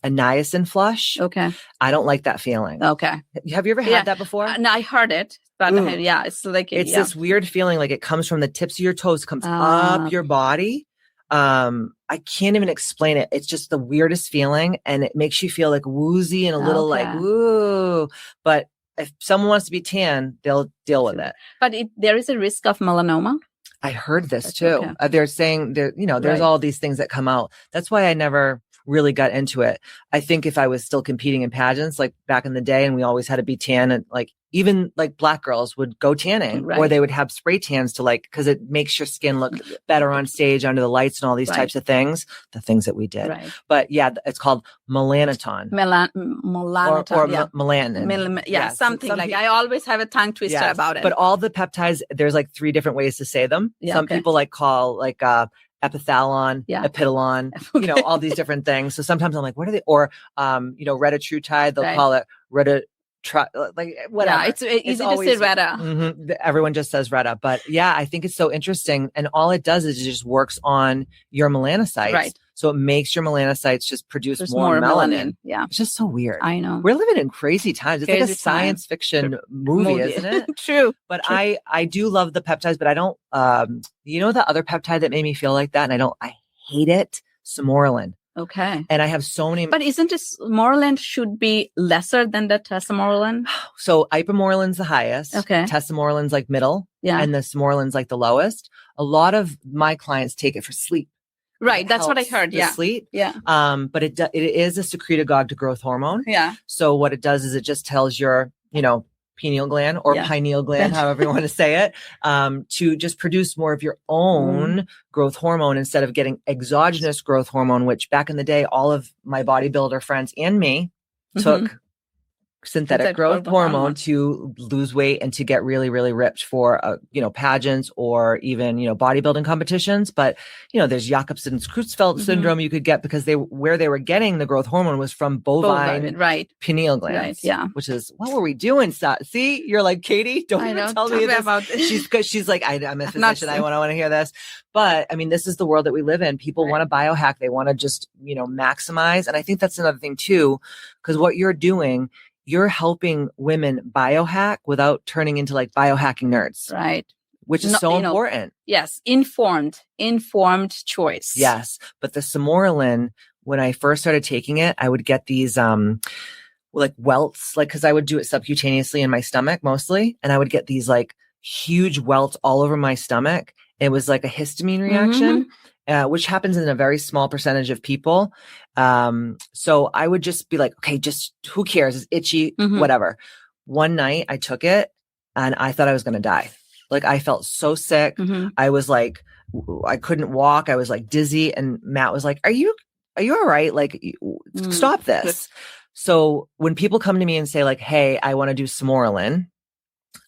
niacin flush. Okay. I don't like that feeling. Okay. Have you ever had that before? No, I heard it. But it's like it's this weird feeling, like it comes from the tips of your toes, comes up your body. I can't even explain it. It's just the weirdest feeling, and it makes you feel like woozy and a little like woo. But if someone wants to be tan, they'll deal with it. But there is a risk of melanoma. I heard this too. They're saying there's all these things that come out. That's why I never really got into it. I think if I was still competing in pageants, like back in the day, and we always had to be tan, and like even like black girls would go tanning, or they would have spray tans to because it makes your skin look better on stage under the lights and all these types of things, the things that we did. Right. But it's called melanotan. Melanotan. Or melanin. Something like I always have a tongue twister about it. But all the peptides, there's like 3 different ways to say them. Some people call epithalon, epidolon, all these different things. So sometimes I'm like, what are they? Or, retatrutide, they'll call it whatever. Yeah, it's easy to say Retta. Mm-hmm. Everyone just says Retta. But I think it's so interesting. And all it does is it just works on your melanocytes. Right. So it makes your melanocytes just produce more melanin. Yeah. It's just so weird. I know. We're living in crazy times. It's like a science fiction movie, isn't it? True. But I do love the peptides, but I don't, the other peptide that made me feel like that, and I hate it, Samorelin. Okay. And I have so many. But isn't it Samorelin should be lesser than the Tesamorelin? So Ipamorelin's the highest. Okay. Tesamorelin's like middle. Yeah. And the Samorelin's like the lowest. A lot of my clients take it for sleep. Right. That's what I heard. Yeah. Sleep. Yeah. But it is a secretagogue to growth hormone. Yeah. So what it does is it just tells your, pineal gland or pineal gland, however you want to say it, to just produce more of your own growth hormone instead of getting exogenous growth hormone, which back in the day, all of my bodybuilder friends and me took synthetic growth hormone to lose weight and to get really, really ripped for, pageants or even, bodybuilding competitions. But, there's Jacobsen-Creutzfeldt syndrome you could get because where they were getting the growth hormone was from bovine pineal glands, which is, what were we doing? See, you're like, Katie, don't even tell me this. About this. She's like, I'm a physician. I want to hear this. But I mean, this is the world that we live in. People want to biohack. They want to just, maximize. And I think that's another thing too, because what you're doing, you're helping women biohack without turning into like biohacking nerds. Right. Which is so important. Yes. Informed choice. Yes. But the Smorelin, when I first started taking it, I would get these, like welts, like, cause I would do it subcutaneously in my stomach mostly. And I would get these like huge welts all over my stomach. It was like a histamine reaction. Which happens in a very small percentage of people. So I would just be like, okay, just who cares? It's itchy, whatever. One night I took it and I thought I was going to die. Like I felt so sick. I was like, I couldn't walk. I was like dizzy. And Matt was like, are you all right? Like, stop this. So when people come to me and say like, hey, I want to do Smorelin,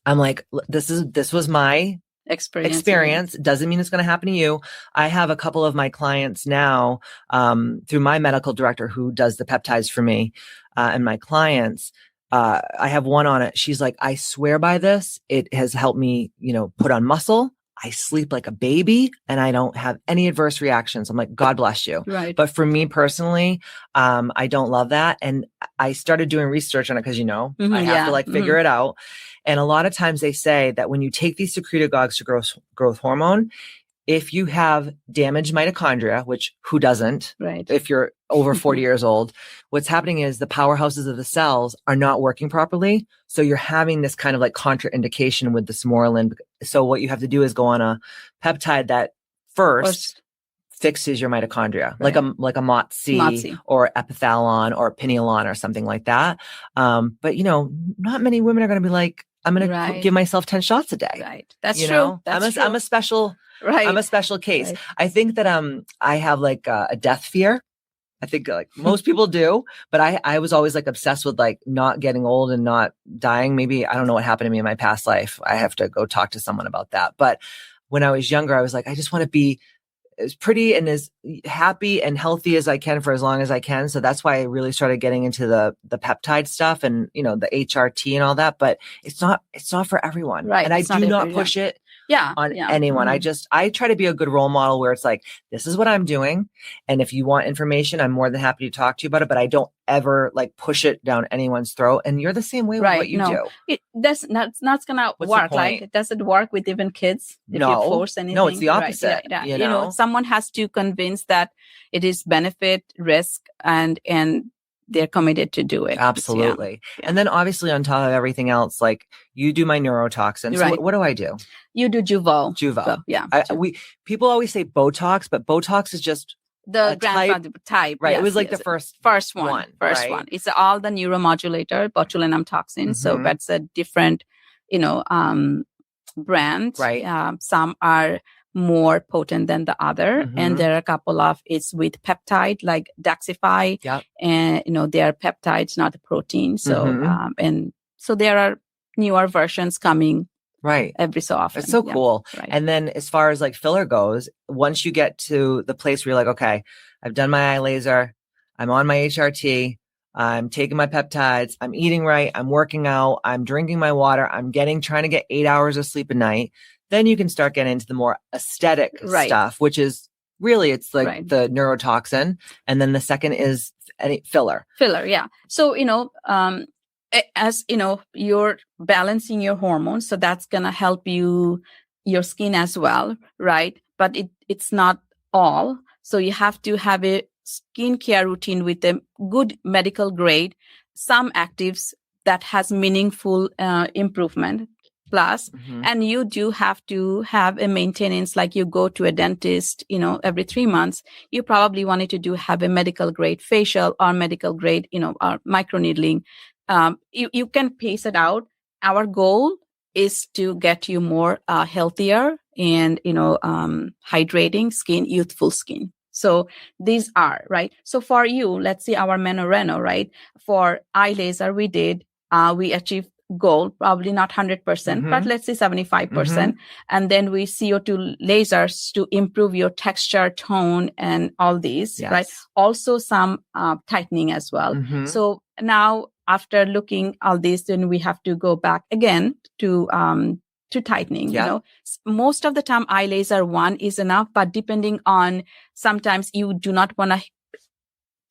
I'm like, this was my experience. Doesn't mean it's going to happen to you. I have a couple of my clients now, through my medical director who does the peptides for me, and my clients, I have one on it. She's like, I swear by this. It has helped me, put on muscle. I sleep like a baby and I don't have any adverse reactions. I'm like, God bless you. Right. But for me personally, I don't love that. And I started doing research on it because, I have to like figure it out. And a lot of times they say that when you take these secretagogues to growth hormone, if you have damaged mitochondria, which who doesn't, right? If you're over 40 years old, what's happening is the powerhouses of the cells are not working properly. So you're having this kind of like contraindication with the Smorelin. So what you have to do is go on a peptide that first fixes your mitochondria, right. like a MOTS-c or epithalon or pineolon or something like that. But not many women are going to be like, I'm going to give myself 10 shots a day. Right. That's true. I'm a special. Right. I'm a special case. Right. I think that I have like a death fear. I think like most people do, but I was always like obsessed with like not getting old and not dying. Maybe I don't know what happened to me in my past life. I have to go talk to someone about that. But when I was younger, I was like, I just want to be as pretty and as happy and healthy as I can for as long as I can. So that's why I really started getting into the peptide stuff and, the HRT and all that, but it's not for everyone. Right. And I do not push it on anyone. I try to be a good role model where it's like, this is what I'm doing. And if you want information, I'm more than happy to talk to you about it, but I don't ever like push it down anyone's throat. And you're the same way with what you do. That's not going to work. Like it doesn't work with even kids. If you force anything. No, it's the opposite. Right. Yeah. Someone has to convince that it is benefit, risk, and they're committed to do it. Absolutely. Yeah. And then obviously on top of everything else, like you do my neurotoxin. So what do I do? You do Juvo. Yeah. People always say Botox, but Botox is just the grandfather type. Right. Yes, it was like the first one. First one. It's all the neuromodulator, botulinum toxin. So that's a different, brand. Right. Some are more potent than the other. And there are a couple of, it's with peptide like Daxxify. Yep. And, they are peptides, not a protein. So, and so there are newer versions coming. Right. Every so often. It's so cool. Right. And then as far as like filler goes, once you get to the place where you're like, okay, I've done my eye laser, I'm on my HRT, I'm taking my peptides, I'm eating right, I'm working out, I'm drinking my water, I'm trying to get 8 hours of sleep a night. Then you can start getting into the more aesthetic stuff, which is really, it's like the neurotoxin. And then the second is filler. Filler. Yeah. So, as you're balancing your hormones, so that's going to help your skin as well. Right. But it's not all. So you have to have a skincare routine with a good medical grade, some actives that has meaningful improvement. Plus, and you do have to have a maintenance, like you go to a dentist, every 3 months, you probably wanted to have a medical grade facial or medical grade, or microneedling. You can pace it out. Our goal is to get you more healthier and, hydrating skin, youthful skin. So these are, right? So for you, let's see our Meno Reno, right? For eye laser, we did we achieve goal, probably not 100%, but let's say 75%. And then we CO2 lasers to improve your texture, tone, and all these, right? Also some tightening as well. So now after looking all this, then we have to go back again to tightening. You know, most of the time eye laser one is enough, but depending on, sometimes you do not want to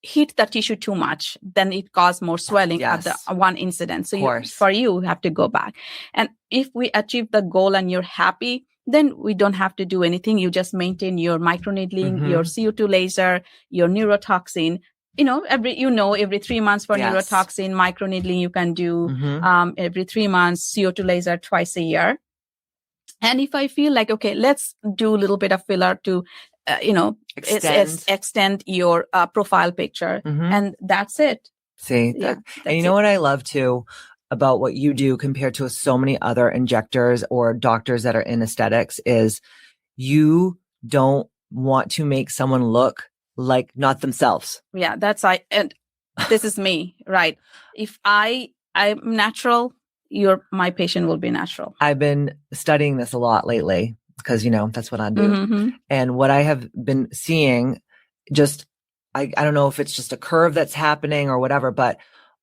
heat the tissue too much, then it causes more swelling at the one incident. So for you have to go back. And if we achieve the goal and you're happy, then we don't have to do anything. You just maintain your microneedling, your CO2 laser, your neurotoxin. Every 3 months for neurotoxin, microneedling you can do every 3 months, CO2 laser twice a year. And if I feel like, okay, let's do a little bit of filler to extend your profile picture, and that's it. See, and you know what I love too about what you do compared to so many other injectors or doctors that are in aesthetics is you don't want to make someone look like not themselves. Yeah, and this is me, right? If I'm natural, my patient will be natural. I've been studying this a lot lately because, that's what I do. And what I have been seeing, I don't know if it's just a curve that's happening or whatever, but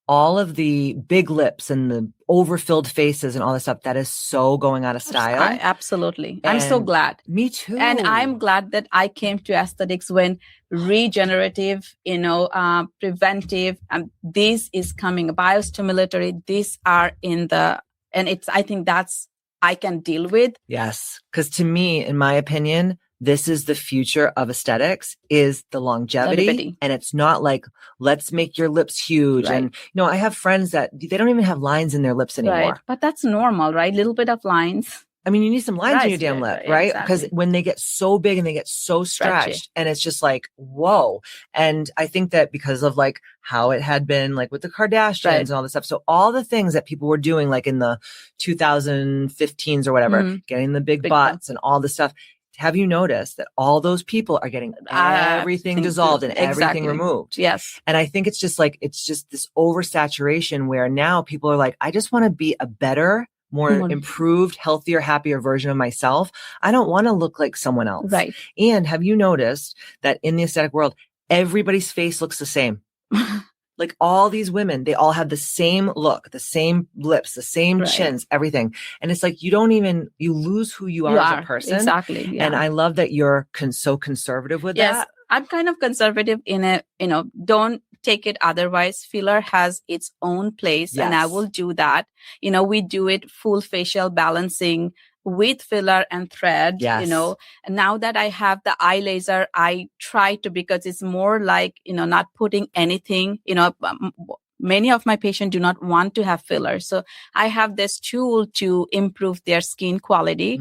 all of the big lips and the overfilled faces and all this stuff, that is so going out of style. Absolutely. I'm so glad. Me too. And I'm glad that I came to aesthetics when regenerative, preventive, this is coming, biostimulatory, these are I think that's, I can deal with. Yes. Because to me, in my opinion, this is the future of aesthetics, is the longevity. And it's not like, let's make your lips huge. Right. And, I have friends that they don't even have lines in their lips anymore. Right. But that's normal, right? Little bit of lines. I mean, you need some lines in your damn lip, right? Because when they get so big and they get so stretched, and it's just like, whoa. And I think that because of like how it had been like with the Kardashians and all this stuff. So all the things that people were doing like in the 2015s or whatever, getting the big butts and all this stuff. Have you noticed that all those people are getting everything dissolved and everything removed? Yes. And I think it's just this oversaturation where now people are like, I just want to be a better, more improved, healthier, happier version of myself. I don't want to look like someone else. Right. And have you noticed that in the aesthetic world, everybody's face looks the same? Like all these women, they all have the same look, the same lips, the same chins, everything. And it's like, you lose who you are as a person. Exactly. Yeah. And I love that you're so conservative with that. I'm kind of conservative in it, don't take it otherwise. Filler has its own place and I will do that. We do it full facial balancing with filler and thread, and now that I have the eye laser, I try to, because it's more like, not putting anything, many of my patients do not want to have filler. So I have this tool to improve their skin quality,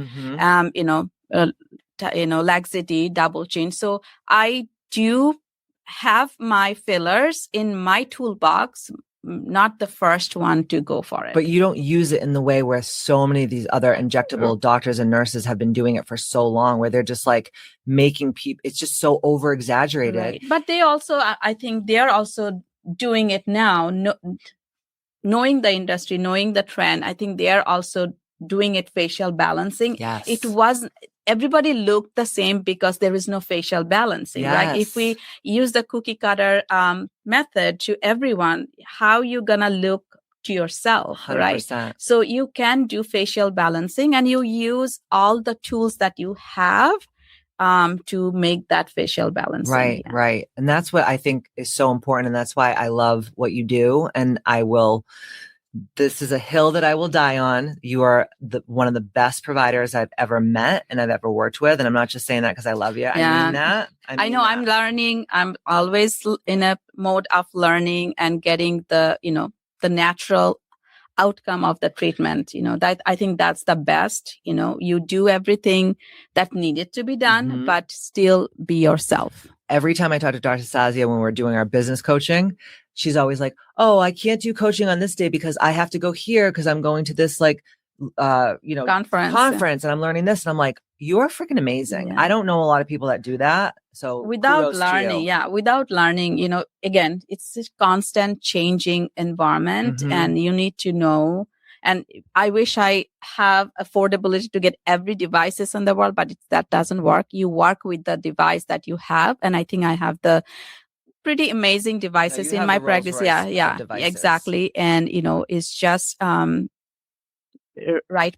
laxity, double chin. So I do have my fillers in my toolbox, not the first one to go for it. But you don't use it in the way where so many of these other injectable doctors and nurses have been doing it for so long, where they're just like making people, it's just so over exaggerated. Right. But they also, I think they are also doing it now, knowing the industry, knowing the trend. I think they are also doing it facial balancing. Yes. Everybody looked the same because there is no facial balancing. Yes. Like if we use the cookie cutter method to everyone, how you gonna look to yourself, 100%. right? So you can do facial balancing and you use all the tools that you have to make that facial balancing. Right, right. And that's what I think is so important. And that's why I love what you do. And this is a hill that I will die on. You are one of the best providers I've ever met and I've ever worked with. And I'm not just saying that because I love you. I mean that. I know that. I'm learning. I'm always in a mode of learning and getting the natural outcome of the treatment. That I think that's the best. You do everything that needed to be done, but still be yourself. Every time I talk to Dr. Sazia when we're doing our business coaching, she's always like, oh, I can't do coaching on this day because I have to go here because I'm going to this conference and I'm learning this. And I'm like, you're freaking amazing. Yeah. I don't know a lot of people that do that. So without kudos to you. without learning, again, it's a constant changing environment, Mhm. and you need to know. And I wish I have affordability to get every devices in the world, but that doesn't work. You work with the device that you have. And I think I have the pretty amazing devices in my practice. Yeah, exactly. And, it's just, right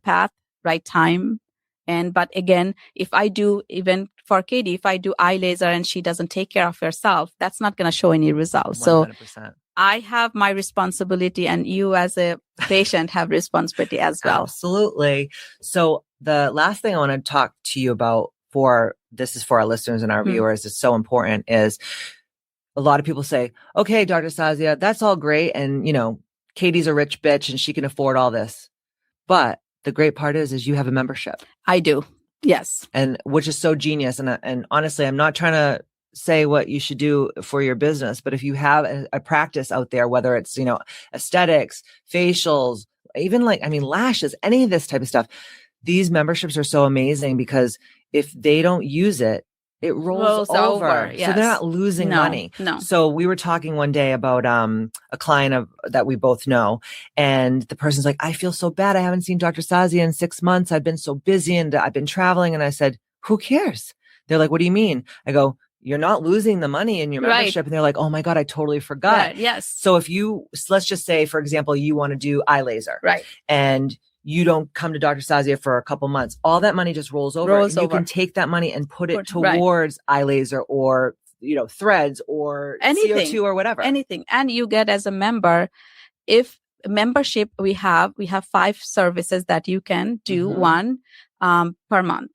path, right time. But again, if I do, even for Katie, if I do eye laser and she doesn't take care of herself, that's not going to show any results. 100%. So I have my responsibility, and you as a patient have responsibility as well. Absolutely. So the last thing I want to talk to you about, this is for our listeners and our viewers, it's so important, is a lot of people say, okay, Dr. Sazia, that's all great. And, Katie's a rich bitch and she can afford all this. But the great part is you have a membership. I do. Yes. And which is so genius. And honestly, I'm not trying to say what you should do for your business, but if you have a practice out there, whether it's, aesthetics, facials, even lashes, any of this type of stuff, these memberships are so amazing because if they don't use it, it rolls over. Yes. So they're not losing money. No. So we were talking one day about a client that we both know, and the person's like, I feel so bad. I haven't seen Dr. Sazia in 6 months. I've been so busy and I've been traveling. And I said, who cares? They're like, what do you mean? I go, you're not losing the money in your membership. And they're like, oh my God, I totally forgot. Right. Yes. So let's just say, for example, you want to do eye laser. Right. And you don't come to Dr. Sazia for a couple months. All that money just rolls over. You can take that money and put it towards eye laser or, threads or anything, CO2 or whatever. Anything. And you get as a member, if membership, we have 5 services that you can do one per month.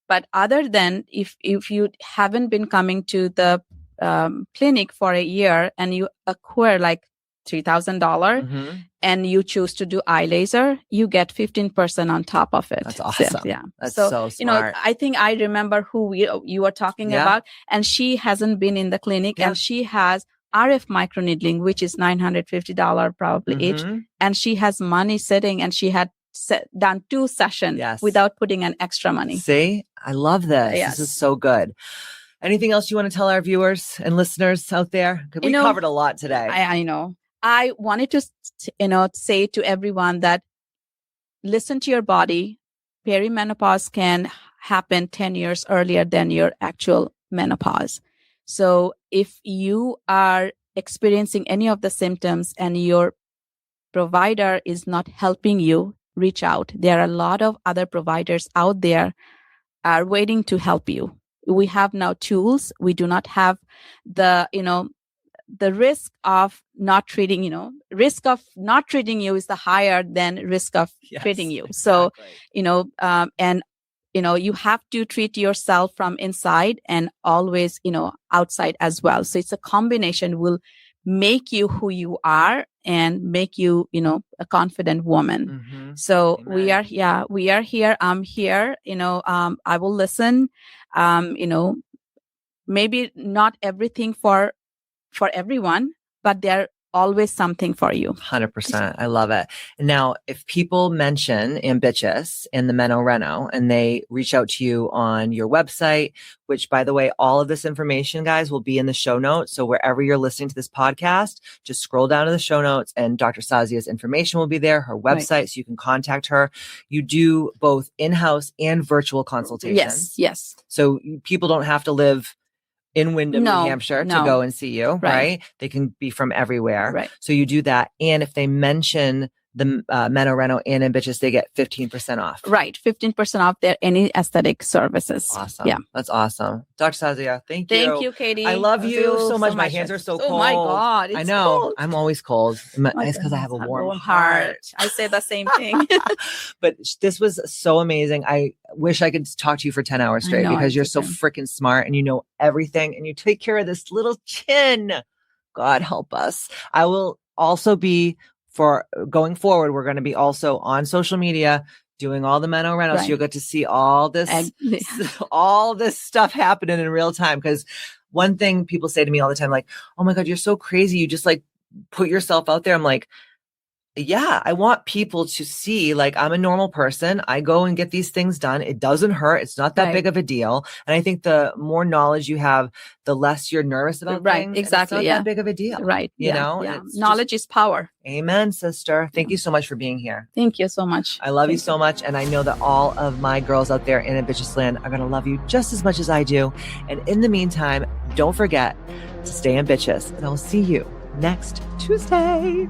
But other than if you haven't been coming to the clinic for a year and you acquire like $3,000 and you choose to do eye laser, you get 15% on top of it. That's awesome. So, yeah. That's so smart. I think I remember who you were talking about, and she hasn't been in the clinic and she has RF microneedling, which is $950 probably each. And she has money sitting, and she had done 2 sessions without putting an extra money. See, I love this. Yes. This is so good. Anything else you want to tell our viewers and listeners out there? We covered a lot today. I know. I wanted to, say to everyone that listen to your body. Perimenopause can happen 10 years earlier than your actual menopause. So if you are experiencing any of the symptoms and your provider is not helping you, reach out. There are a lot of other providers out there are waiting to help you. We have now tools. We do not have the risk of not treating, risk of not treating you is the higher than risk of treating you. So, and, you have to treat yourself from inside and always, outside as well. So it's a combination will make you who you are and make you, a confident woman. So Amen. we are here. I'm here, I will listen, maybe not everything for everyone, but there always something for you. 100%. I love it. Now, if people mention Ambitchious in the Meno Reno and they reach out to you on your website, which by the way, all of this information, guys, will be in the show notes. So wherever you're listening to this podcast, just scroll down to the show notes and Dr. Sazia's information will be there, her website, so you can contact her. You do both in-house and virtual consultations. Yes. So people don't have to live in Windham, New Hampshire to go and see you, right? They can be from everywhere. Right. So you do that. And if they mention the Meno, Reno, and Ambitchious, they get 15% off. Right. 15% off their any aesthetic services. Awesome. Yeah. That's awesome. Dr. Sazia, thank you. Thank you, Katie. I love you so much. My hands are so cold. Oh my God. I know. Cold. I'm always cold. It's because I have a warm heart. I say the same thing. But this was so amazing. I wish I could talk to you for 10 hours straight because you're so freaking smart and you know everything and you take care of this little chin. God help us. I will also be for going forward, we're going to be also on social media doing all the Meno Reno. So you'll get to see all this stuff happening in real time. Because one thing people say to me all the time, like, oh my God, you're so crazy. You just like put yourself out there. I'm like, Yeah, I want people to see, like, I'm a normal person. I go and get these things done. It doesn't hurt. It's not that Right. big of a deal. And I think the more knowledge you have, the less you're nervous about Right, things. exactly, And it's not yeah. that big of a deal. Right. You know? Yeah. It's Knowledge is power. Amen, sister. Thank you so much for being here. Thank you so much. I love you so much. And I know that all of my girls out there in Ambitchious Land are going to love you just as much as I do. And in the meantime, don't forget to stay ambitious. And I will see you next Tuesday.